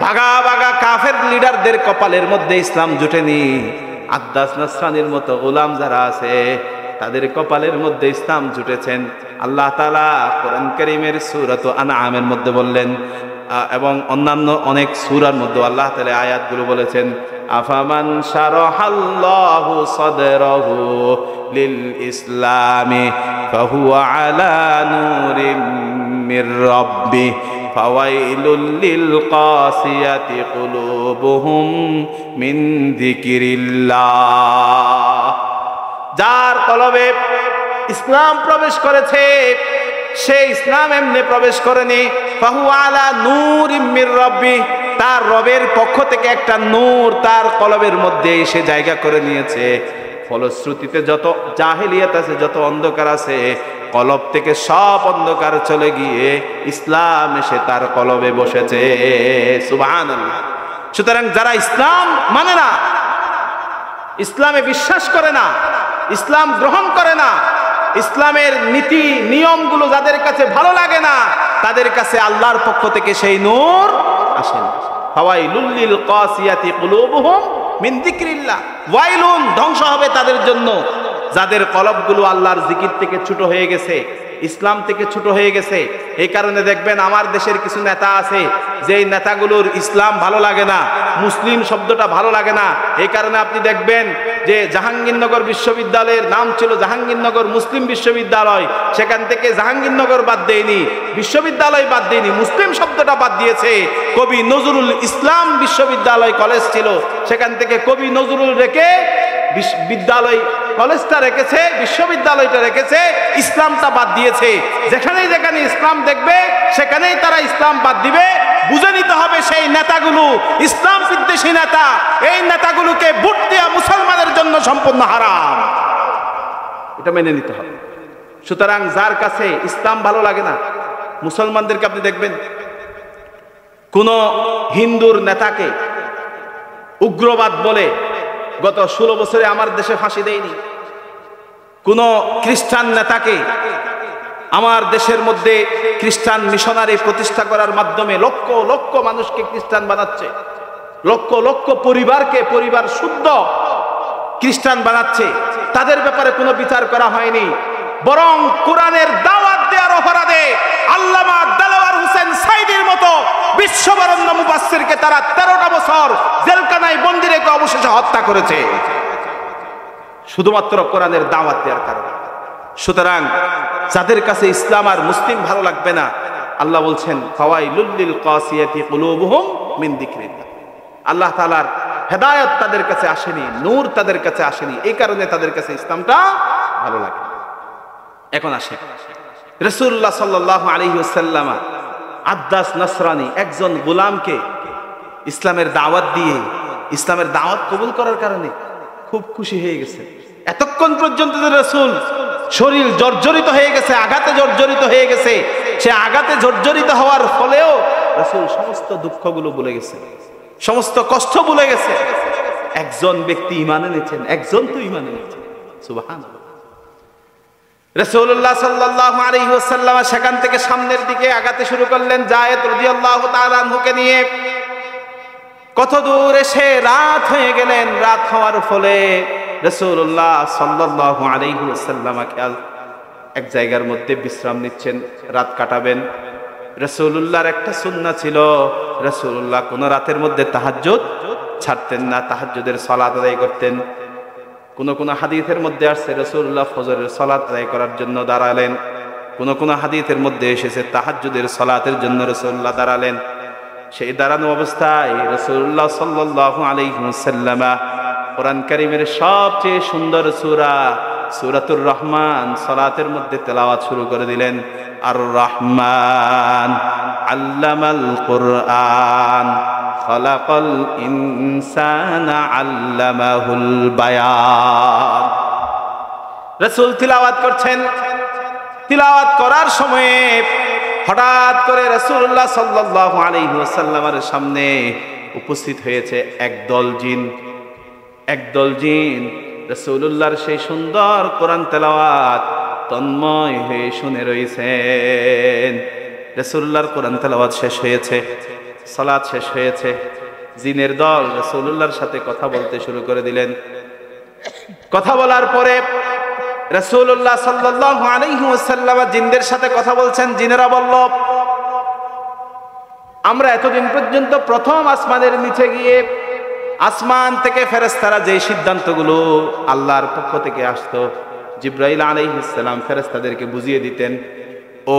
Speaker 1: ভাগা ভাগা কাফের লিডারদের কপালের মধ্যে ইসলাম জুটেনি। আদ্দাস নাসরানীর মতো গোলাম যারা আছে তাদের কপালের মধ্যে ইসলাম জুটেছেন। আল্লাহ তাআলা কোরআন কারীমের সূরাত আনআমের মধ্যে বললেন এবং অন্যান্য অনেক সূরার মধ্যে আল্লাহ তাআলা আয়াতগুলো বলেছেন, আফামান শারাহাল্লাহু সাদরাহু লিল ইসলামি ফাহুয়া আলা নূরিম মির রাব্বি ফাওয়াইলুল লিল কাসিয়াতি কুলুবুহুম মিন যিকিরিল্লাহ। যার কলবে ইসলাম প্রবেশ করেছে সে ইসলাম এমনি প্রবেশ করেনি, ফাহুয়া আলা নূরিম মির রাব্বি, তার রবের পক্ষ থেকে একটা নূর তার কলবের মধ্যে এসে জায়গা করে নিয়েছে। ফলশ্রুতিতে যত জাহেলিয়াত আছে, যত অন্ধকার আছে, কলব থেকে সব অন্ধকার চলে গিয়ে ইসলাম এসে তার কলবে বসেছে। সুবহানাল্লাহ। সুতরাং যারা ইসলাম মানে না, ইসলামে বিশ্বাস করে না, ইসলাম গ্রহণ করে না, ইসলামের নীতি নিয়মগুলো যাদের কাছে ভালো লাগে না, তাদের কাছে আল্লাহর পক্ষ থেকে সেই নূর আসে না। ফাওয়াইলুল লিল কাসিয়াতি কুলুবুহুম মিন যিকরিল্লাহ, ওয়াইলুন, ধ্বংস হবে তাদের জন্য যাদের কলবগুলো আল্লাহর জিকির থেকে ছোট হয়ে গেছে, ইসলাম থেকে ছোট হয়ে গেছে। এই কারণে দেখবেন আমার দেশের কিছু নেতা আছে যে নেতাগুলোর ইসলাম ভালো লাগে না, মুসলিম শব্দটা ভালো লাগে না। এই কারণে আপনি দেখবেন যে জাহাঙ্গীরনগর বিশ্ববিদ্যালয়ের নাম ছিল জাহাঙ্গীরনগর মুসলিম বিশ্ববিদ্যালয়, সেখান থেকে জাহাঙ্গীরনগর বাদ দেয়নি, বিশ্ববিদ্যালয় বাদ দেয়নি, মুসলিম শব্দটা বাদ দিয়েছে। কবি নজরুল ইসলাম বিশ্ববিদ্যালয় কলেজ ছিল, সেখান থেকে কবি নজরুল রেখে বিদ্যালয় কলেজটা রেখেছে, বিশ্ববিদ্যালয়টা রেখেছে, ইসলামটা বাদ দিয়েছে। যেখানেই যেখানে ইসলাম দেখবে সেখানেই তারা ইসলাম বাদ দিবে। বুঝে নিতে হবে সেই নেতাগুলো ইসলাম বিদ্বেষী নেতা, এই নেতাগুলোকে ভোট দেওয়া মুসলমানের জন্য সম্পূর্ণ হারাম, এটা মেনে নিতে হবে। সুতরাং যার কাছে ইসলাম ভালো লাগে না, মুসলমানদেরকে আপনি দেখবেন কোন হিন্দুর নেতাকে উগ্রবাদ বলে গত 16 বছরে আমার দেশে ফাঁসি দেয়নি। কোন খ্রিস্টান নেতাকে আমার দেশের মধ্যে খ্রিস্টান মিশনারি প্রতিষ্ঠা করার মাধ্যমে লক্ষ লক্ষ মানুষকে খ্রিস্টান বানাচ্ছে, লক্ষ লক্ষ পরিবারকে পরিবার শুদ্ধ খ্রিস্টান বানাচ্ছে, তাদের ব্যাপারে কোনো বিচার করা হয়নি। বরং কোরআনের দাওয়াত দেওয়ার অপরাধে আল্লামা দেলোয়ার হোসেন সাইদির মতো বিশ্ববরেণ্য মুফাসসিরকে তারা 13টা বছর জেলখানায় বন্দী রেখে অবশেষে হত্যা করেছে, শুধুমাত্র কোরআনের দাওয়াত দেওয়ার কারণে। সুতরাং যাদের কাছে ইসলাম আর মুসলিম ভালো লাগবে না, আল্লাহ বলছেন ফাওয়াইলুল লিল কাসিয়াতি কুলুবুহুম মিন যিকরিল্লাহ, আল্লাহ তাআলার হেদায়েত তাদের কাছে আসেনি, নূর তাদের কাছে আসেনি, এই কারণে তাদের কাছে ইসলামটা ভালো লাগে। এখন আসে রাসূলুল্লাহ সাল্লাল্লাহু আলাইহি ওয়াসাল্লাম আদ্দাস নাসরানী একজন গোলামকে ইসলামের দাওয়াত দিয়ে ইসলামের দাওয়াত কবুল করার কারণে খুব খুশি হয়ে গেছে। এতক্ষণ পর্যন্ত রাসূল শরীর জর্জরিত হয়ে গেছে, আঘাতে জর্জরিত হয়ে গেছে, সে আঘাতে জর্জরিত হওয়ার ফলেও রাসূল সমস্ত দুঃখগুলো ভুলে গেছে, সমস্ত কষ্ট ভুলে গেছে। একজন ব্যক্তি ঈমান এনেছেন, একজন তো ঈমান এনেছেন। সুবহানাল্লাহ। রাসূলুল্লাহ সাল্লাল্লাহু আলাইহি ওয়াসাল্লাম সেখান থেকে সামনের দিকে আগাতে শুরু করলেন যায়েদ রাদিয়াল্লাহু তাআলা আনহুকে নিয়ে। কত দূর এসে রাত হয়ে গেলেন। রাত হওয়ার ফলে রাসূলুল্লাহ সাল্লাল্লাহু আলাইহি ওয়াসাল্লাম এক জায়গার মধ্যে বিশ্রাম নিচ্ছেন, রাত কাটাবেন। রাসূলুল্লাহর একটা সুন্নাহ ছিল, রাসূলুল্লাহ কোন রাতের মধ্যে তাহাজ্জুদ ছাড়তেন না, তাহাজ্জুদের সালাত আদায় করতেন। কোন কোন হাদিসের মধ্যে আসছে রাসূলুল্লাহ ফজরের সালাত আদায় করার জন্য দাঁড়ালেন, কোন কোন হাদিসের মধ্যে এসেছে তাহাজ্জুদের সালাতের জন্য রাসূলুল্লাহ দাঁড়ালেন। সেই দাঁড়ানো অবস্থায় রাসূলুল্লাহ সাল্লাল্লাহু আলাইহি ওয়াসাল্লাম কোরআন কারীমের সবচেয়ে সুন্দর সূরা সূরাতুর রহমান সালাতের মধ্যে তেলাওয়াত শুরু করে দিলেন। আর রহমান আল্লামাল কুরআন খালাকাল ইনসানা আল্লামাহুল বায়ান। রাসূল তিলাওয়াত করছেন, তিলাওয়াত করার সময়ে হঠাৎ করে রাসূলুল্লাহ সাল্লাল্লাহু আলাইহি ওয়াসাল্লামের সামনে উপস্থিত হয়েছে একদল জিন। একদল জিন রাসূলুল্লাহর সেই সুন্দর কোরআন তেলাওয়াত তন্ময় হয়ে শুনে রয়েছেন। রাসূলুল্লাহর কোরআন তেলাওয়াত শেষ হয়েছে, সালাত শেষ হয়েছে, জিনের দল রাসূলুল্লাহর সাথে কথা বলতে শুরু করে দিলেন। কথা বলার পরে রাসূলুল্লাহ সাল্লাল্লাহু আলাইহি ওয়াসাল্লাম জিনদের সাথে কথা বলছেন। জিনেরা বলল, আমরা এতদিন পর্যন্ত প্রথম আসমানের নিচে গিয়ে আসমান থেকে ফেরেশতারা যে সিদ্ধান্তগুলো আল্লাহর পক্ষ থেকে আসতো, জিবরাইল আলাইহিস সালাম ফেরেশতাদেরকে বুঝিয়ে দিতেন, ও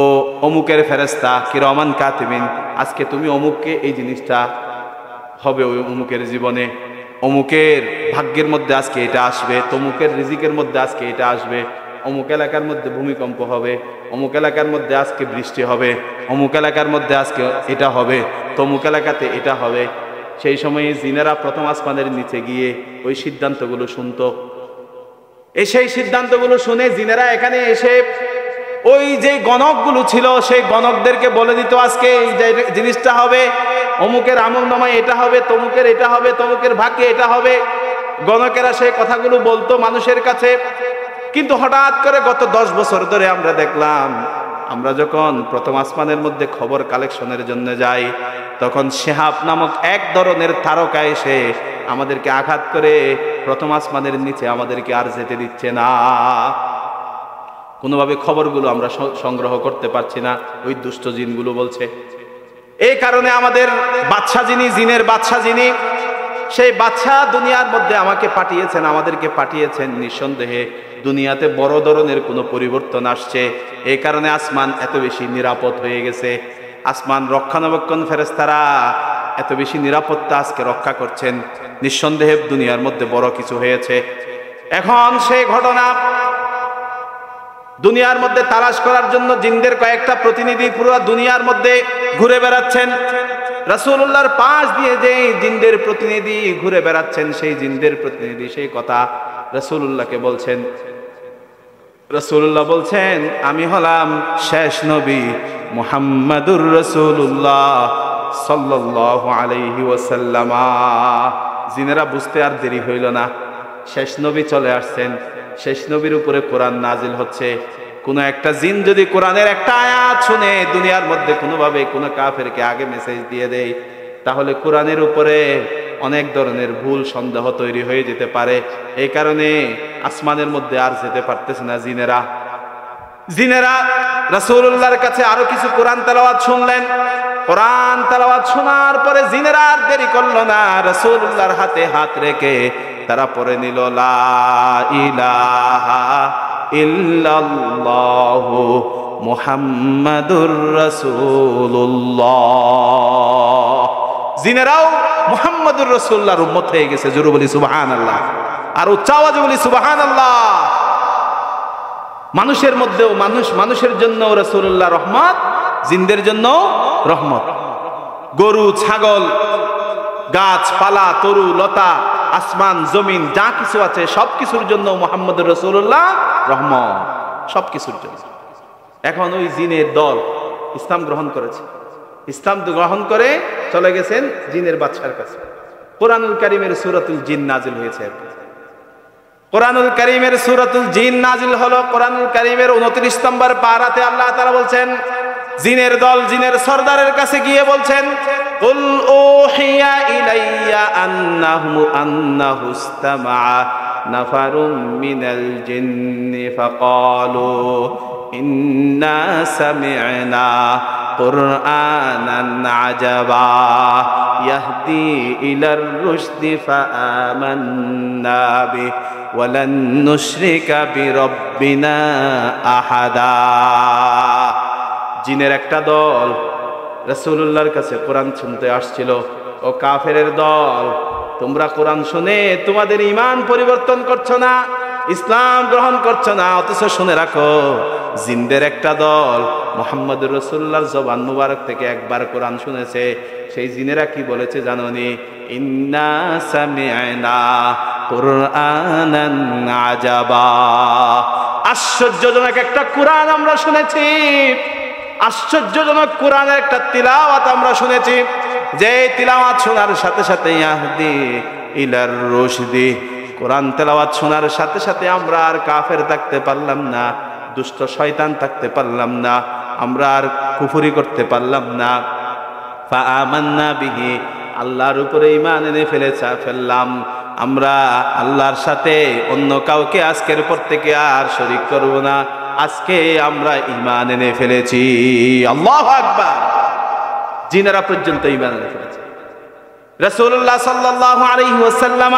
Speaker 1: অমুকের ফেরেশতা কিরামান কাতিবিন, আজকে তুমি অমুককে এই জিনিসটা হবে, ওই অমুকের জীবনে অমুকের ভাগ্যের মধ্যে আজকে এটা আসবে, তমুকের রিজিকের মধ্যে আজকে এটা আসবে, অমুক এলাকার মধ্যে ভূমিকম্প হবে, অমুক এলাকার মধ্যে আজকে বৃষ্টি হবে, অমুক এলাকার মধ্যে আজকে এটা হবে, তমুক এলাকাতে এটা হবে। সেই সময়ে জিনেরা প্রথম আসমানের নিচে গিয়ে ওই সিদ্ধান্তগুলো শুনতো। সেই সিদ্ধান্তগুলো শুনে জিনেরা এখানে এসে ওই যে গণকগুলো ছিল সেই গণকদেরকে বলে দিত, আজকে এই জিনিসটা হবে, অমুকের আমলনামায় এটা হবে, তমুকের এটা হবে, তমুকের ভাগ্যে এটা হবে। গণকেরা সেই কথাগুলো বলতো মানুষের কাছে। কিন্তু হঠাৎ করে গত 10 বছর ধরে আমরা দেখলাম, আমরা যখন প্রথম আসমানের মধ্যে খবর কালেকশনের জন্য যাই, তখন শিহাব নামক এক ধরনের তারকা এসে আমাদেরকে আঘাত করে প্রথম আসমানের নিচে আমাদেরকে আর যেতে দিচ্ছে না। কোনোভাবে খবরগুলো আমরা সংগ্রহ করতে পারছি না, ওই দুষ্ট জিনগুলো বলছে। এই কারণে আমাদের বাদশা যিনি, জিনের বাদশা যিনি, সেই বাদশা দুনিয়ার মধ্যে আমাকে পাঠিয়েছেন, আমাদেরকে পাঠিয়েছেন। নিঃসন্দেহে দুনিয়াতে বড় ধরনের কোনো পরিবর্তন আসছে, এই কারণে আসমান এত বেশি নিরাপদ হয়ে গেছে। আসমান রক্ষণাবেক্ষণ ফেরেশতারা এত বেশি নিরাপত্তা আজকে রক্ষা করছেন। নিঃসন্দেহে দুনিয়ার মধ্যে বড় কিছু হয়েছে। এখন সেই ঘটনা দুনিয়ার মধ্যে তালাশ করার জন্য জিনদের কয়েকটা প্রতিনিধি পুরো দুনিয়ার মধ্যে ঘুরে বেড়াচ্ছেন। রাসূলুল্লাহর পাশ দিয়ে যে জিনদের প্রতিনিধি ঘুরে বেড়াচ্ছেন, সেই জিনদের প্রতিনিধি সেই কথা রাসূলুল্লাহকে বলছেন। রাসূলুল্লাহ বলছেন, আমি হলাম শেষ নবী মুহাম্মাদুর রাসূলুল্লাহ সাল্লাল্লাহু আলাইহি ওয়াসাল্লাম। জিনেরা বুঝতে আর দেরি হইল না, শেষ নবী চলে আসছেন। শেষ নবীর উপরে কোরআন নাজিল হচ্ছে। কোনো একটা জিন যদি কোরআনের একটা আয়াত শুনে দুনিয়ার মধ্যে কোনোভাবে কোনো কাফেরকে আগে মেসেজ দিয়ে দেয়, তাহলে কোরআনের উপরে অনেক ধরনের ভুল সন্দেহ তৈরি হয়ে যেতে পারে। এই কারণে আসমানের মধ্যে আর যেতে পারতেছে না জিনেরা। জিনেরা রাসূলুল্লাহর কাছে আরো কিছু কোরআন তেলাওয়াত শুনলেন। কোরআন তেলাওয়াত শোনার পরে জিনেরা আর দেরি করলো না, রাসূলুল্লাহর হাতে হাত রেখে তারা পড়ে নিল, লা ইলাহা ইল্লাল্লাহু মুহাম্মাদুর রাসূলুল্লাহ। জিনেরাও মুহাম্মাদুর রাসূলুল্লাহর উম্মত হয়ে গেছে। জোরে বলি সুবহানাল্লাহ, আর উচ্চ আওয়াজে বলি সুবহানাল্লাহ। মানুষের মধ্যেও মানুষের জন্য রাসূলুল্লাহ রহমত, জিনদের জন্য রহমত। গরু, ছাগল, গাছপালা, তরু লতা, আসমান জমিন যা কিছু আছে সবকিছুর জন্য মুহাম্মদুর রাসূলুল্লাহ রহমত, সবকিছুর জন্য। এখন ওই জিনের দল ইসলাম গ্রহণ করেছে। ইসলাম গ্রহণ করে চলে গেছেন জিনের বাদশার কাছে। কোরআনুল কারীমের সূরাতুল জিন নাজিল হয়েছে। কোরআনুল কারীমের সূরাতুল জিন নাজিল হলো। কোরআনুল কারীমের 29 নম্বর পারাতে আল্লাহ তাআলা বলছেন, জিনের দল জিনের সরদারের কাছে গিয়ে বলছেন, কুল উহিয়া ইলাইয়া আন্নাহু ইসতামা নাফারুম মিনাল জিন্নি ফাকালু ইন্না সামি'না কুরআনান আজাবা ইয়াহদি ইলার রুশদি ফাআমান্না বিহি ওয়ালান নুশরিকা বিরাব্বিনা আহাদা। জিনের একটা দল রাসূলুল্লাহর কাছে কোরআন শুনতে আসছিল। ও কাফেরের দল, তোমরা কোরআন শুনে তোমাদের ঈমান পরিবর্তন করছো না, ইসলাম গ্রহণ করছো না, অথচ শুনে রাখো জিনদের একটা দল মুহাম্মদুর রাসূলুল্লাহর জবান মুবারক থেকে একবার কোরআন শুনেছে। সেই জিনেরা কি বলেছে জানোনি? ইন্না সামি'না কুরআনান আজাবা, আশ্চর্যজনক একটা কোরআন আমরা শুনেছি, আশ্চর্যজনক কোরআনের একটা তিলাওয়াত আমরা শুনেছি, যে তিলাওয়াত শোনার সাথে সাথে ইয়াহদি ইলার রুশদি, কোরআন তেলাওয়াত শোনার সাথে সাথে আমরা আর কাফের থাকতে পারলাম না, দুষ্ট শয়তান থাকতে পারলাম না, আমরা আর কুফরি করতে পারলাম না। ফাআমান্না বিহি, আল্লাহর উপরে ঈমান এনে ফেললাম। আমরা আল্লাহর সাথে অন্য কাউকে আজকের পর থেকে আর শরীক করব না, আজকে আমরা ঈমান এনে ফেলেছি। আল্লাহু আকবার। জিনেরা পর্যন্ত ঈমান এনে ফেলেছে। রাসূলুল্লাহ সাল্লাল্লাহু আলাইহি ওয়াসাল্লাম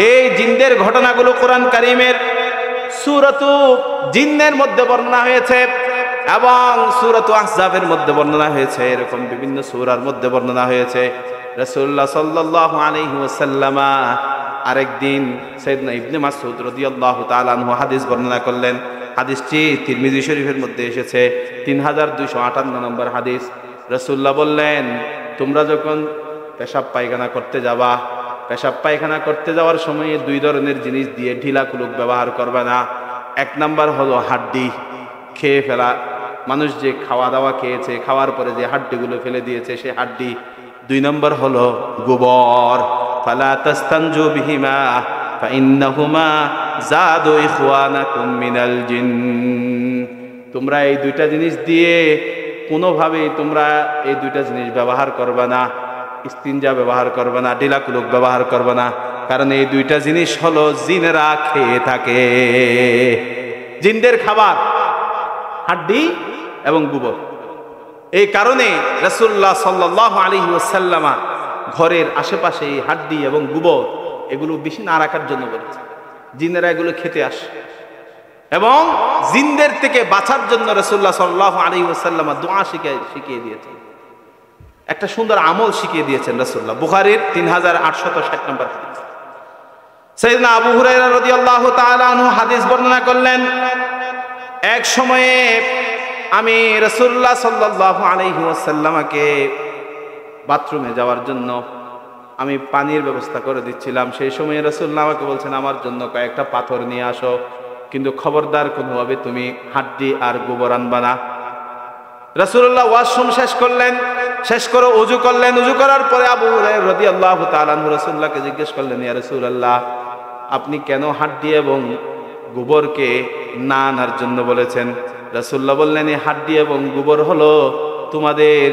Speaker 1: এই জিনদের ঘটনাগুলো কোরআন কারীমের সূরাতু জিন্নের মধ্যে বর্ণনা হয়েছে এবং সূরাতু আহজাবের মধ্যে বর্ণনা হয়েছে, এরকম বিভিন্ন সূরার মধ্যে বর্ণনা হয়েছে। রাসূলুল্লাহ সাল্লাল্লাহু আলাইহি ওয়াসাল্লাম আরেকদিন সাইয়েদনা ইবনে মাসউদ রাদিয়াল্লাহু তাআলা আনহু হাদিস বর্ণনা করলেন। হাদিসটি তিরমিজি শরীফের মধ্যে এসেছে, 3258 নম্বর হাদিস। রাসূলুল্লাহ বললেন, তোমরা যখন পেশাব পায়খানা করতে যাবা, পেশাব পায়খানা করতে যাওয়ার সময় দুই ধরনের জিনিস দিয়ে ঢিলা কুলুক ব্যবহার করবে না। এক নাম্বার হলো হাড্ডি, খেয়ে ফেলা, মানুষ যে খাওয়া দাওয়া খেয়েছে, খাওয়ার পরে যে হাড্ডিগুলো ফেলে দিয়েছে সে হাড্ডি। দুই নম্বর হলো গোবর, ফালা তাস্তানজু বিহিমা ফাইন্নাহুমা জাদু ইখওয়ানাকুম মিনাল জিন। তোমরা এই দুইটা জিনিস দিয়ে কোনোভাবেই তোমরা এই দুইটা জিনিস ব্যবহার করবে না, ইস্তিনজা ব্যবহার করবে না, ডিলাকুলুক ব্যবহার করবে না, কারণ এই দুইটা জিনিস হলো জিনেরা খেয়ে থাকে। জিনদের খাবার হাড্ডি এবং গোবর। এই কারণে রাসূলুল্লাহ সাল্লাল্লাহু আলাইহি ওয়াসাল্লাম ঘরের আশেপাশে এই হাড্ডি এবং গোবর এগুলো বেশি না রাখার জন্য বলেছে। জিনেরা এগুলো খেতে আসে এবং জিনদের থেকে বাঁচার জন্য রাসূলুল্লাহ সাল্লাল্লাহু আলাইহি ওয়াসাল্লাম দোয়া শিখিয়ে দিয়েছেন, একটা সুন্দর আমল শিখিয়ে দিয়েছেন রাসূলুল্লাহ। বুখারীর 3860 নম্বর হাদিস। সাইয়েদনা আবু হুরায়রা রাদিয়াল্লাহু তাআলা আনহু হাদিস বর্ণনা করলেন, এক সময়ে আমি রাসূলুল্লাহ সাল্লাল্লাহু আলাইহি ওয়াসাল্লামকে বাথরুমে যাওয়ার জন্য আমি পানির ব্যবস্থা করে দিচ্ছিলাম। সেই সময় রাসূলুল্লাহ আমাকে বলছেন, আমার জন্য কয়েকটা পাথর নিয়ে আসো, কিন্তু খবরদার কোনোভাবে তুমি হাড্ডি আর গোবর আনবা না। রাসূলুল্লাহ ওয়াশরুম শেষ করলেন, শেষ করে ওযু করলেন। ওযু করার পরে আবু হুরায়রা রাদিয়াল্লাহু তাআলা আনহু রাসূলুল্লাহকে জিজ্ঞেস করলেন, ইয়া রাসূলুল্লাহ, আপনি কেন হাড্ডি এবং গোবরকে না আনার জন্য বলেছেন? রাসূলুল্লাহ বললেন, এই হাড্ডি এবং গোবর হলো তোমাদের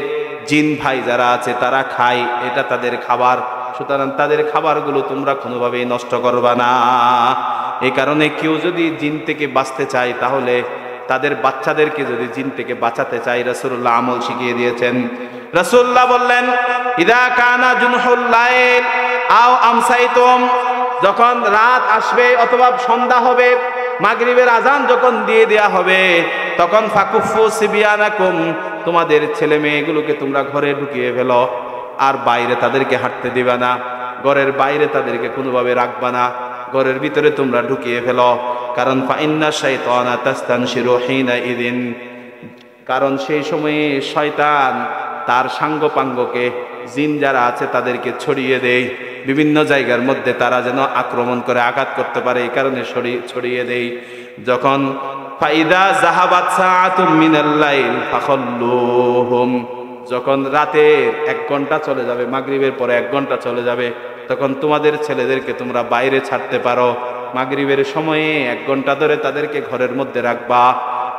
Speaker 1: জিন ভাই যারা আছে তারা খায়, এটা তাদের খাবার, সুতরাং তাদের খাবারগুলো তোমরা কোনোভাবেই নষ্ট করবা না। এই কারণে কেউ যদি জিন থেকে বাঁচতে চায়, তাহলে তাদের বাচ্চাদেরকে যদি জিন থেকে বাঁচাতে চায়, রাসূলুল্লাহ আমল শিখিয়ে দিয়েছেন। রাসূলুল্লাহ বললেন, ইদা কানা জুনহুল লাইল আও আমসাইতুম, যখন রাত আসবে অথবা সন্ধ্যা হবে, মাগরিবের আজান যখন দিয়ে দেয়া হবে, তখন ফাকুফু সিবিয়ানাকুম, তোমাদের ছেলে মেয়েগুলোকে তোমরা ঘরে ঢুকিয়ে ফেলো, আর বাইরে তাদেরকে হাঁটতে দিবা না, ঘরের বাইরে তাদেরকে কোনোভাবে রাখবা না, ঘরের ভিতরে তোমরা ঢুকিয়ে ফেলো। কারণ ফাইন্না শাইতানা তাস্তানশিরু হিনা ইদিন, কারণ সেই সময়ে শয়তান তার সাঙ্গপাঙ্গকে, জিন যারা আছে তাদেরকে ছড়িয়ে দেয় বিভিন্ন জায়গার মধ্যে, তারা যেন আক্রমণ করে আঘাত করতে পারে, এই কারণে ছড়িয়ে দেয়। যখন ফাইদা যাহাবাত সাআতুম মিনাল লাইল ফাখাল্লুহুম, যখন রাতের 1 ঘন্টা চলে যাবে, মাগরিবের পরে 1 ঘন্টা চলে যাবে, তখন তোমাদের ছেলেদেরকে তোমরা বাইরে ছাড়তে পারো। মাগরিবের সময়ে 1 ঘন্টা ধরে তাদেরকে ঘরের মধ্যে রাখবা,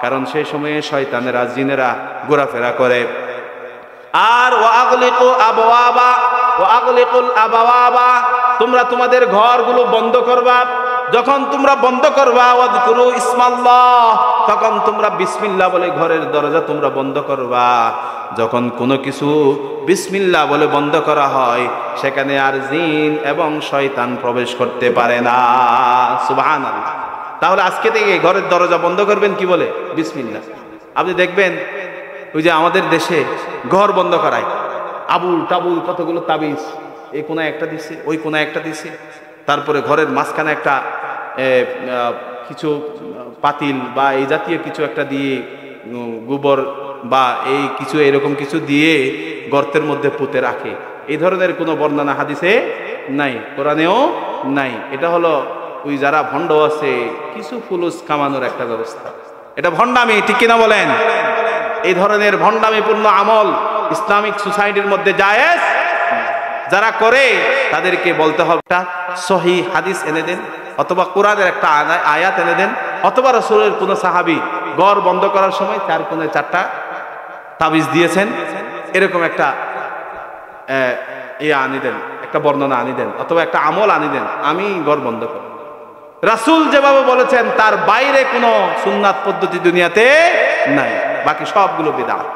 Speaker 1: কারণ সেই সময়ে শয়তানেরা, জিনেরা ঘোরাফেরা করে। আর ওয়াগলিকুল আবওয়াবা, তোমরা তোমাদের ঘরগুলো বন্ধ করবা, যখন তোমরা বন্ধ করবা ওয়াযকুরু ইসমাল্লাহ, তখন তোমরা বিসমিল্লাহ বলে ঘরের দরজা তোমরা বন্ধ করবা। যখন কোনো কিছু বিসমিল্লাহ বলে বন্ধ করা হয় সেখানে আর জিন এবং শয়তান প্রবেশ করতে পারে না। সুবহানাল্লাহ। তাহলে আজকে থেকে ঘরের দরজা বন্ধ করবেন কি বলে? বিসমিল্লাহ। আপনি দেখবেন ওই যে আমাদের দেশে ঘর বন্ধ করায় আবুল টাবুল কতগুলো তাবিজ, এই কোনায় একটা দিছে, ওই কোনায় একটা দিছে, তারপরে ঘরের মাঝখানে একটা কিছু পাতিল বা এই জাতীয় কিছু একটা দিয়ে গোবর বা এই কিছু এরকম কিছু দিয়ে গর্তের মধ্যে পুঁতে রাখে। এই ধরনের কোনো বর্ণনা হাদিসে নাই, কোরআনেও নাই। এটা হলো ওই যারা ভণ্ড আছে কিছু ফুলুস কামানোর একটা ব্যবস্থা। এটা ভণ্ডামি, ঠিক কিনা বলেন? এই ধরনের ভণ্ডামিপূর্ণ আমল ইসলামিক সোসাইটির মধ্যে জায়েজ। যারা করে তাদেরকে বলতে হবে একটা সহিহ হাদিস এনে দেন, অথবা কোরআনের একটা আয়াত এনে দেন, অথবা রাসূলের কোন সাহাবী ঘর বন্ধ করার সময় 4 কোণে 4টা তাবিজ দিয়েছেন, এরকম একটা আনি দেন, একটা বর্ণনা আনি দেন, অথবা একটা আমল আনি দেন, আমি ঘর বন্ধ করব। রাসূল যেভাবে বলেছেন তার বাইরে কোনো সুন্নাত পদ্ধতি দুনিয়াতে নাই, বাকি সবগুলো বিদআত।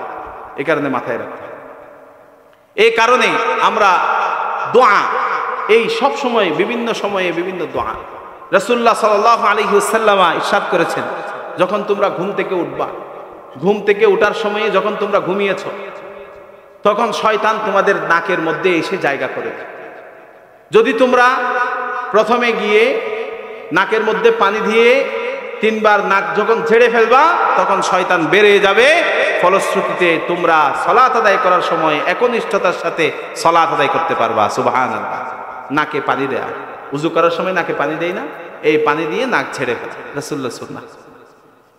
Speaker 1: এই কারণে মাথায় রাখতে হবে। এই কারণে আমরা দোয়া এই সব সময় বিভিন্ন সময়ে বিভিন্ন দোয়া রাসূলুল্লাহ সাল্লাল্লাহু আলাইহি ওয়াসাল্লাম ইরশাদ করেছেন, যখন তোমরা ঘুম থেকে উঠবা, ঘুম থেকে ওঠার সময়ে যখন তোমরা ঘুমিয়েছো তখন শয়তান তোমাদের নাকের মধ্যে এসে জায়গা করে। যদি তোমরা প্রথমে গিয়ে নাকের মধ্যে পানি দিয়ে 3 বার নাক যখন ঝেড়ে ফেলবা তখন শয়তান বেরিয়ে যাবে। ফলশ্রুতিতে তোমরা সালাত আদায় করার সময় একনিষ্ঠতার সাথে সালাত আদায় করতে পারবা। সুবহানাল্লাহ। নাকে পানি দেয়া, উযু করার সময় নাকে পানি দেই না, এই পানি দিয়ে নাক ছেড়ে ফেলে রাসূলুল্লাহ সুন্নাহ।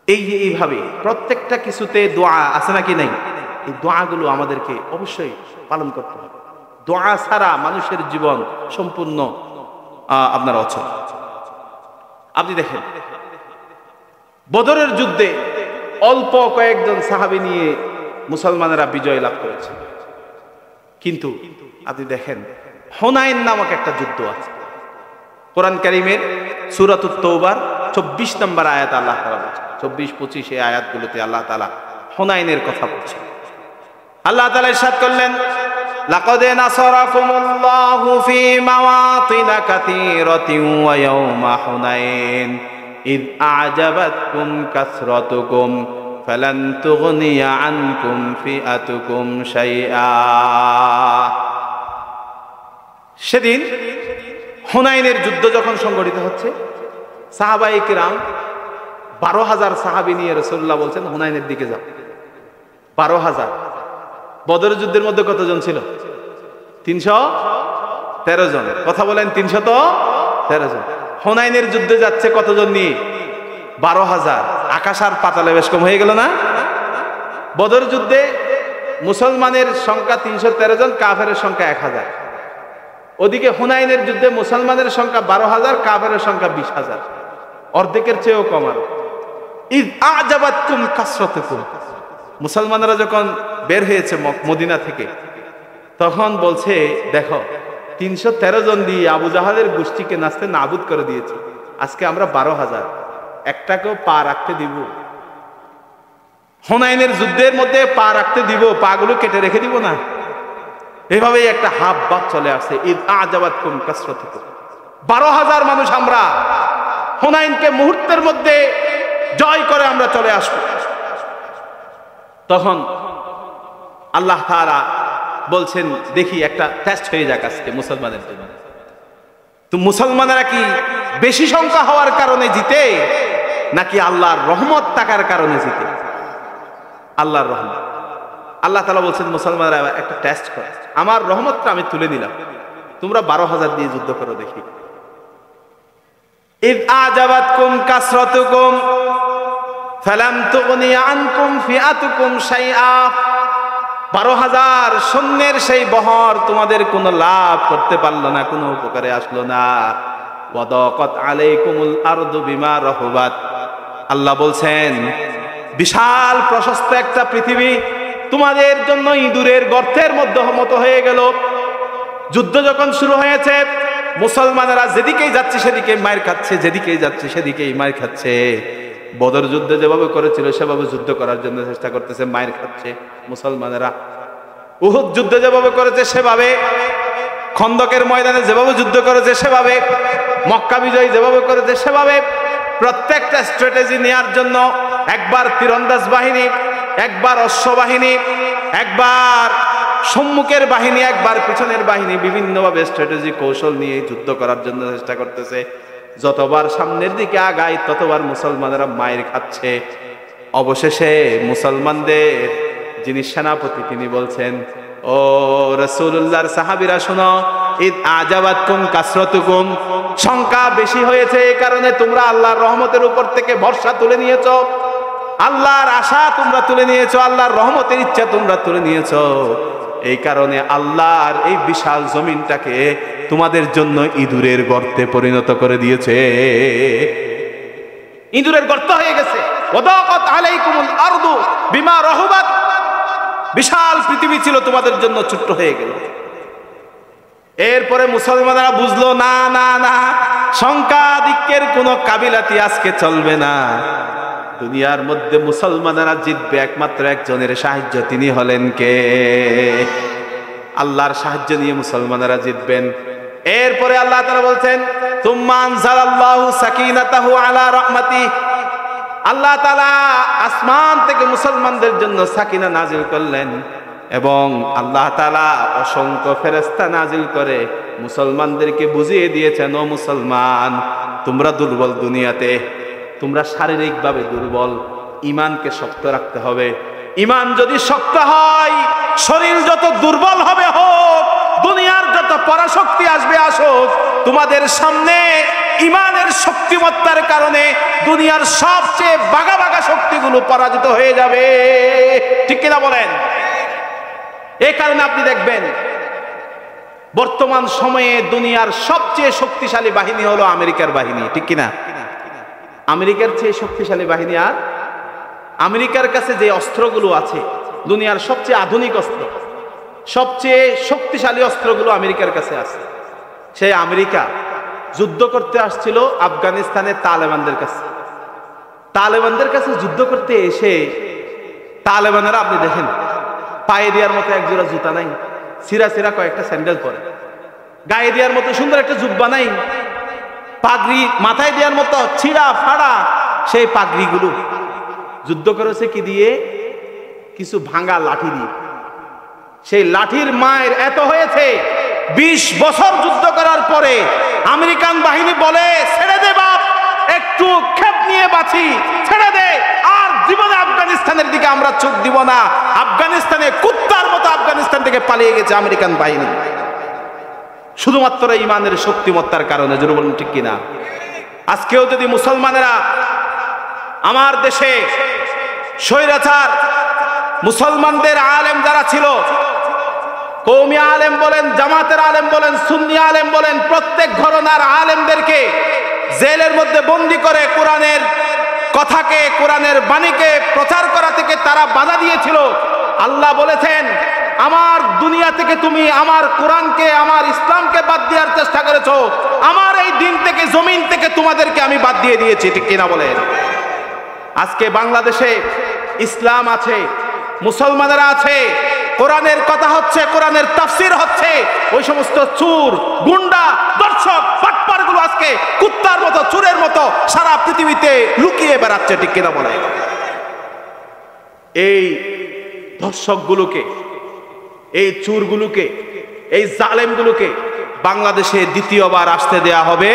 Speaker 1: এইভাবে প্রত্যেকটা কিছুতে দোয়া আছে নাকি নাই? এই দোয়াগুলো আমাদেরকে অবশ্যই পালন করতে হবে। দোয়া ছাড়া মানুষের জীবন সম্পূর্ণ আপনার অচল। আপনি দেখেন বদরের যুদ্ধে অল্প কয়েকজন সাহাবী নিয়ে মুসলমানেরা বিজয় লাভ করেছে, কিন্তু আপনি দেখেন হুনাইন নামক একটা যুদ্ধ আছে। কোরআন কারীমের সূরাতুত তাওবার 24 নম্বর আয়াত আল্লাহ তাআলা বলেছেন, 24-25 এই আয়াতগুলোতে আল্লাহ তাআলা হুনাইনের কথা বলছেন। আল্লাহ তাআলা ইরশাদ করলেন, লাকাদ নাসারাকুমুল্লাহু ফি মাওয়াতিন কাসীরাতিন ওয়া ইয়াওমা হুনাইন ইয আ'জাবাতকুম কাসরাতুকুম ফালান তুগনিয়া আনকুম ফিআতুকুম শাইআ। সেদিন হুনাইনের যুদ্ধ যখন সংঘটিত হচ্ছে, সাহাবায়ে কিরাম 12,000 সাহাবী নিয়ে রাসূলুল্লাহ বলছেন হুনাইনের দিকে যাও। 12,000। বদরের যুদ্ধের মধ্যে কতজন ছিল? 313 জন। কথা বলেন, 313 জন। হুনাইনের যুদ্ধে যাচ্ছে কতজন নিয়ে? 12,000। আকাশ আর পাতালে বেশ কম হয়ে গেল না? বদর যুদ্ধে মুসলমানের সংখ্যা 313 জন, কাফেরের সংখ্যা 1000। ওদিকে হুনাইনের যুদ্ধে মুসলমানের সংখ্যা 12,000, কাফেরের সংখ্যা 20,000, অর্ধেকের চেয়েও কম। আর ইয আ'জাবাতকুম কাসরাতুকুম, মুসলমানরা যখন বের হয়েছে মদিনা থেকে তখন বলছে, দেখো 313 জন দিয়ে আবু জাহালের গোষ্ঠীকে নাস্তে নাবুদ করে দিয়েছে, আজকে আমরা 12,000, একটাকেও পা রাখতে দিব? হুনাইনের যুদ্ধের মধ্যে পা রাখতে দিব? পাগুলো কেটে রেখে দিব না? এভাবেই একটা হাব ভাব চলে আসছে। ইয আ'জাবাতকুম কাসরাতুকুম, 12,000 মানুষ আমরা হুনাইনকে মুহূর্তের মধ্যে জয় করে আমরা চলে আসবো। তখন আল্লাহ তাআলা বলছেন, দেখি একটা টেস্ট হয়ে যাক আজকে মুসলমানের জন্য। তো মুসলমানেরা কি বেশি সংখ্যা হওয়ার কারণে জিতে, নাকি আল্লাহর রহমত থাকার কারণে জিতে? আল্লাহর রহমত। আল্লাহ তাআলা বলছেন মুসলমানরা একটা টেস্ট করে, আমার রহমতটা আমি তুলে নিলাম, তোমরা 12,000 দিয়ে যুদ্ধ করো দেখি। ইয আ'জাবাতকুম কাসরাতুকুম ফালাম তুগনি আনকুম ফিআতুকুম শাইআ, 12,000 সৈন্যের সেই বহর তোমাদের কোনো লাভ করতে পারলো না, কোনো উপকারে আসলো না। ওয়াদাকাত আলাইকুমুল আরদু বিমা রাহুবাত, আল্লাহ বলছেন বিশাল প্রশস্ত একটা পৃথিবী তোমাদের জন্য ইঁদুরের গর্তের মতো হয়ে গেল। যুদ্ধ যখন শুরু হয়েছে মুসলমানেরা যেদিকেই যাচ্ছে সেদিকেই মার খাচ্ছে, যেদিকেই যাচ্ছে সেদিকেই মার খাচ্ছে। বদর যুদ্ধ যেভাবে করেছিল সেভাবে যুদ্ধ করার জন্য চেষ্টা করতেছে, মার খাচ্ছে মুসলমানেরা। উহুদ যুদ্ধ যেভাবে করেছে সেভাবে, খন্দকের ময়দানে যেভাবে যুদ্ধ করেছে সেভাবে, মক্কা বিজয় যেভাবে করেছে সেভাবে, প্রত্যেকটা স্ট্র্যাটেজি নেওয়ার জন্য একবার তীরন্দাজ বাহিনী, একবার অশ্ব বাহিনী, একবার সম্মুখের বাহিনী, একবার পিছনের বাহিনী, বিভিন্নভাবে স্ট্র্যাটেজি কৌশল নিয়ে যুদ্ধ করার জন্য চেষ্টা করতেছে। যতবার সামনের দিকে আগায় ততবার মুসলমানেরা মায়ের খাচ্ছে। অবশেষে মুসলমানদের যিনি সেনাপতি তিনি বলছেন, ও রাসূলুল্লাহর সাহাবীরা শোনো, ইদ আজাবাতকুম কাসরাতুকুম, সংখ্যা বেশি হয়েছে এই কারণে তোমরা আল্লাহর রহমতের উপর থেকে ভরসা তুলে নিয়েছো, আল্লাহর আশা তোমরা তুলে নিয়েছো, আল্লাহর রহমতের ইচ্ছা তোমরা তুলে নিয়েছো। এই কারণে আল্লাহর এই বিশাল জমিনটাকে তোমাদের জন্য ইঁদুরের গর্তে পরিণত করে দিয়েছে, ইঁদুরের গর্ত হয়ে গেছে। ওয়াদাকাত আলাইকুমুল আরদু বিমা রাহুবাত, বিশাল পৃথিবী ছিল তোমাদের জন্য ছোট্ট হয়ে গেল। এরপরে মুসলমানরা বুঝলো না না না, সংখ্যাধিক্যের কোনো কাবিলাতি আজকে চলবে না। দুনিয়ার মধ্যে মুসলমানেরা জিতবে একমাত্র একজনের সাহায্য, তিনি হলেন কে? আল্লাহর সাহায্য নিয়ে মুসলমানেরা জিতবেন। এরপরে আল্লাহ তাআলা বলছেন, তুম্মা আনজালাল্লাহু সাকিনাতাহু আলা রাহমাতি, আল্লাহ তাআলা আসমান থেকে মুসলমানদের জন্য সাকিনা নাজিল করলেন এবং আল্লাহ তাআলা অসংখ্য ফেরেশতা নাজিল করে মুসলমানদেরকে বুঝিয়ে দিয়েছেন, ও মুসলমান তোমরা দুর্বল দুনিয়াতে, তোমরা শারীরিকভাবে দুর্বল, ঈমানকে শক্ত রাখতে হবে। ঈমান যদি শক্ত হয়, শরীর যত দুর্বল হবে হোক, দুনিয়ার যত পরাশক্তি আসবে আসুক, তোমাদের সামনে ঈমানের শক্তিমত্তার কারণে দুনিয়ার সবচেয়ে বাঘা বাঘা শক্তিগুলো পরাজিত হয়ে যাবে। ঠিক কিনা বলেন? এই কারণে আপনি দেখবেন বর্তমান সময়ে দুনিয়ার সবচেয়ে শক্তিশালী বাহিনী হলো আমেরিকার বাহিনী। ঠিক কিনা? আমেরিকার চেয়ে শক্তিশালী বাহিনী আর আমেরিকার কাছে যে অস্ত্রগুলো আছে, দুনিয়ার সবচেয়ে আধুনিক অস্ত্র, সবচেয়ে শক্তিশালী অস্ত্রগুলো আমেরিকার কাছে আছে। সেই আমেরিকা যুদ্ধ করতে আসছিল আফগানিস্তানের তালেবানদের কাছে। তালেবানদের কাছে যুদ্ধ করতে এসে তালেবানেরা আপনি দেখেন পায়ে দেওয়ার মতো এক জোড়া জুতা নাই, সিরা সিরা কয়েকটা স্যান্ডেল পরে, গায়ে দেওয়ার মতো সুন্দর একটা জুব্বা নাই, পাগড়ি মাথায় দেওয়ার মতো ছিঁড়া ফাড়া সেই পাগড়িগুলো। যুদ্ধ করেছে কি দিয়ে? কিছু ভাঙা লাঠি দিয়ে। সেই লাঠির মায়ের এত হয়েছে, 20 বছর যুদ্ধ করার পরে আমেরিকান বাহিনী বলে, ছেড়ে দে বাপ, একটু ক্ষেপ নিয়ে বাঁচি, ছেড়ে দে, আর জীবনে আফগানিস্তানের দিকে আমরা চোখ দিব না। আফগানিস্তানে কুত্তার মতো আফগানিস্তান থেকে পালিয়ে গেছে আমেরিকান বাহিনী, শুধুমাত্র ঈমানের শক্তিমত্তার কারণে। জোরে বলুন ঠিক কিনা? আজকেও যদি মুসলমানেরা আমার দেশে স্বৈরাচার মুসলমানদের আলেম যারা ছিল, কওমি আলেম বলেন, জামাতের আলেম বলেন, সুন্নি আলেম বলেন, প্রত্যেক ঘরানার আলেমদেরকে জেলের মধ্যে বন্দী করে কোরআনের কথাকে, কোরআনের বাণীকে প্রচার করা থেকে তারা বাধা দিয়েছিল। আল্লাহ বলেছেন, আমার দুনিয়া থেকে তুমি আমার কোরআনকে, আমার ইসলামকে বাদ দেওয়ার চেষ্টা করেছো, আমার এই দিন থেকে, জমিন থেকে তোমাদেরকে আমি বাদ দিয়ে দিয়েছি। ঠিক কিনা বলেন? আজকে বাংলাদেশে ইসলাম আছে, মুসলমানেরা আছে, কোরআনের কথা হচ্ছে, কোরআনের তাফসীর হচ্ছে, ওই সমস্ত চোর, গুন্ডা, দর্শক, বাটপারগুলো আজকে কুত্তার মতো, চোরের মতো সারা পৃথিবীতে লুকিয়ে বেড়াচ্ছে। ঠিক কিনা বলে? এই দর্শকগুলোকে, এই চোরগুলোকে, এই জালেমগুলোকে বাংলাদেশে দ্বিতীয়বার আসতে দেয়া হবে।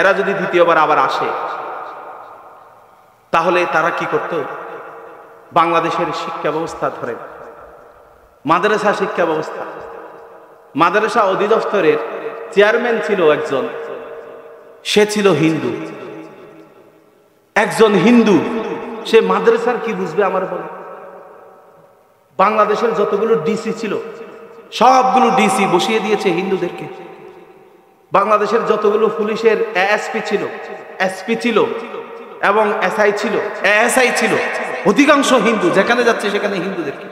Speaker 1: এরা যদি দ্বিতীয়বার আবার আসে তাহলে তারা কি করত? বাংলাদেশের শিক্ষা ব্যবস্থা ধরে, মাদ্রাসা শিক্ষা ব্যবস্থা, মাদ্রাসা অধিদপ্তরের চেয়ারম্যান ছিল একজন, সে ছিল হিন্দু। একজন হিন্দু, সে মাদ্রাসার কি বুঝবে আমার বলে? বাংলাদেশের যতগুলো ডিসি ছিল সবগুলো ডিসি বসিয়ে দিয়েছে হিন্দুদেরকে। বাংলাদেশের যতগুলো পুলিশের এএসপি ছিল, এসপি ছিল এবং এসআই ছিল, এএসআই ছিল, অধিকাংশ হিন্দু, যেখানে যাচ্ছে সেখানে হিন্দুদেরকে।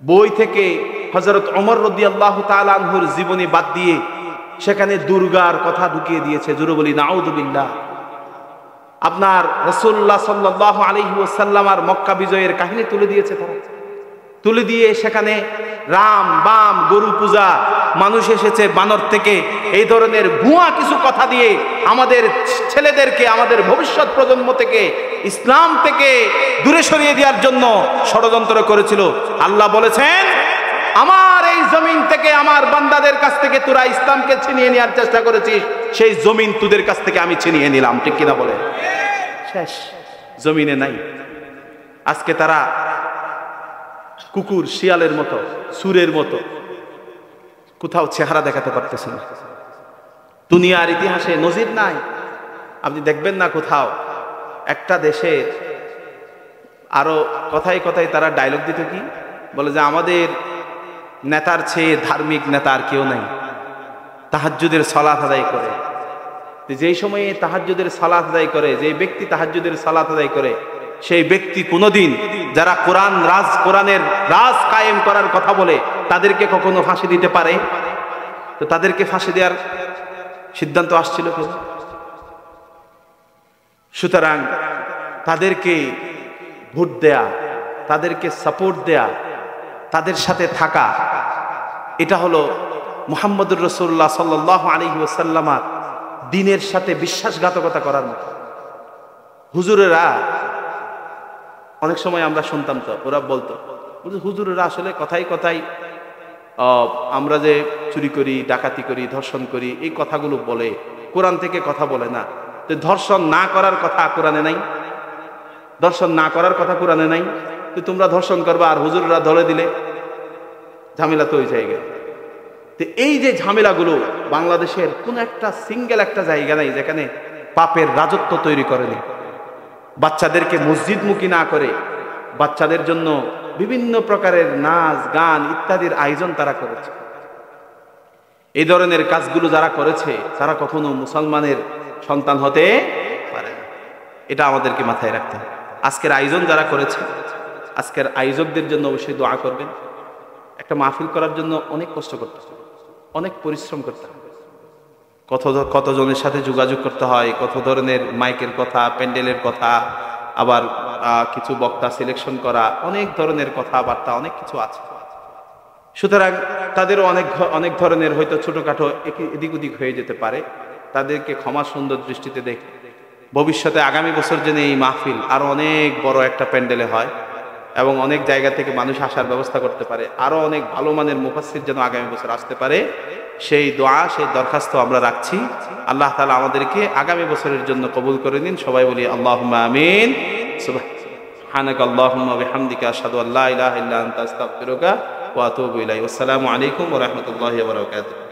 Speaker 1: বই থেকে হযরত ওমর রাদিয়াল্লাহু তাআলা আনহুর জীবনী বাদ দিয়ে সেখানে দুর্গার কথা ঢুকিয়ে দিয়েছে। জোরে বলি নাউযুবিল্লাহ। আপনার রাসূলুল্লাহ সাল্লাল্লাহু আলাইহি ওয়াসাল্লাম আর মক্কা বিজয়ের কাহিনী তুলে দিয়েছে তারা, তুলে দিয়ে সেখানে রাম বাম গরু পূজা, মানুষ এসেছে বানর থেকে, এই ধরনের ভুয়া কিছু কথা দিয়ে আমাদের ছেলেদেরকে, আমাদের ভবিষ্যৎ প্রজন্ম থেকে, ইসলাম থেকে দূরে সরিয়ে দেওয়ার জন্য ষড়যন্ত্র করেছিল। আল্লাহ বলেছেন, আমার এই জমিন থেকে, আমার বান্দাদের কাছ থেকে তোরা ইসলামকে ছিনিয়ে নেওয়ার চেষ্টা করেছিস, সেই জমিন তোদের কাছ থেকে আমি ছিনিয়ে নিলাম। ঠিক কিনা বলে? শেষ, জমিনে নাই। আজকে তারা কুকুর শিয়ালের মতো, সুরের মতো, কোথাও চেহারা দেখাতে পারতেছে না। দুনিয়ার ইতিহাসে নজির নাই, আপনি দেখবেন না কোথাও একটা দেশে। আরো কথায় কথায় তারা ডায়লগ দিত, কি বলে যে আমাদের নেতার চেয়ে ধার্মিক নেতা আর কেউ নাই, তাহাজ্জুদের সালাত আদায় করে। যেই সময়ে তাহাজ্জুদের সালাত আদায় করে, যে ব্যক্তি তাহাজ্জুদের সালাত আদায় করে, সেই ব্যক্তি কোনোদিন যারা কোরআনের রাজ কায়েম করার কথা বলে তাদেরকে কখনো ফাঁসি দিতে পারে? তো তাদেরকে ফাঁসি দেওয়ার সিদ্ধান্ত আসছিল কেন? সুতরাং তাদেরকে ভোট দেয়া, তাদেরকে সাপোর্ট দেয়া, তাদের সাথে থাকা, এটা হলো মুহাম্মদুর রাসূলুল্লাহ সাল্লাল্লাহু আলাইহি ওয়াসাল্লাম দ্বীনের সাথে বিশ্বাসঘাতকতা করার মতো। হুজুরেরা অনেক সময় আমরা শুনতাম, তো ওরা বলতো, হুজুরেরা আসলে কথাই কথাই আমরা যে চুরি করি, ডাকাতি করি, ধর্ষণ করি, এই কথাগুলো বলে, কোরআন থেকে কথা বলে না। তো ধর্ষণ না করার কথা কোরআনে নাই, ধর্ষণ না করার কথা কোরআনে নাই। তো তোমরা ধর্ষণ করবা আর হুজুররা ধরে দিলে ঝামেলা তো ওই জায়গায়। তো এই যে ঝামেলাগুলো, বাংলাদেশের কোন একটা সিঙ্গেল একটা জায়গা নাই যেখানে পাপের রাজত্ব তৈরি করেনি। বাচ্চাদেরকে মসজিদমুখী না করে বাচ্চাদের জন্য বিভিন্ন প্রকারের নাচ গান ইত্যাদির আয়োজন তারা করেছে। এই ধরনের কাজগুলো যারা করেছে তারা কখনো মুসলমানের সন্তান হতে পারে না। এটা আমাদেরকে মাথায় রাখতে হবে। আজকের আয়োজন যারা করেছে, আজকের আয়োজকদের জন্য অবশ্যই দোয়া করবেন। একটা মাহফিল করার জন্য অনেক কষ্ট করতে হয়, অনেক পরিশ্রম করতে হয়, কতজনের সাথে যোগাযোগ করতে হয়, কত ধরনের মাইকের কথা, প্যান্ডেলের কথা, আবার কিছু বক্তা সিলেকশন করা, অনেক ধরনের কথাবার্তা, অনেক কিছু আছে। সুতরাং তাদেরও অনেক ধরনের হয়তো ছোটখাটো এদিক ওদিক হয়ে যেতে পারে। তাদেরকে ক্ষমা সুন্দর দৃষ্টিতে দেখে ভবিষ্যতে আগামী বছর যেন এই মাহফিল আরো অনেক বড় একটা প্যান্ডেলে হয় এবং অনেক জায়গা থেকে মানুষ আসার ব্যবস্থা করতে পারে, আরো অনেক ভালো মানের মুফাসসির যেন আগামী বছর আসতে পারে, সেই দোয়া, সেই দরখাস্ত আমরা রাখছি। আল্লাহ তাআলা আমাদেরকে আগামী বছরের জন্য কবুল করে নিন। সবাই বলি আল্লাহুম্মা আমিন। সুবহানাকা আল্লাহুম্মা ওয়া বিহামদিকা আশহাদু আল্লা ইলাহা ইল্লা আনতা আস্তাগফিরুকা ওয়া আতুবু ইলাইক। আসসালামু আলাইকুম ওয়া রাহমাতুল্লাহি ওয়া বারাকাতুহু।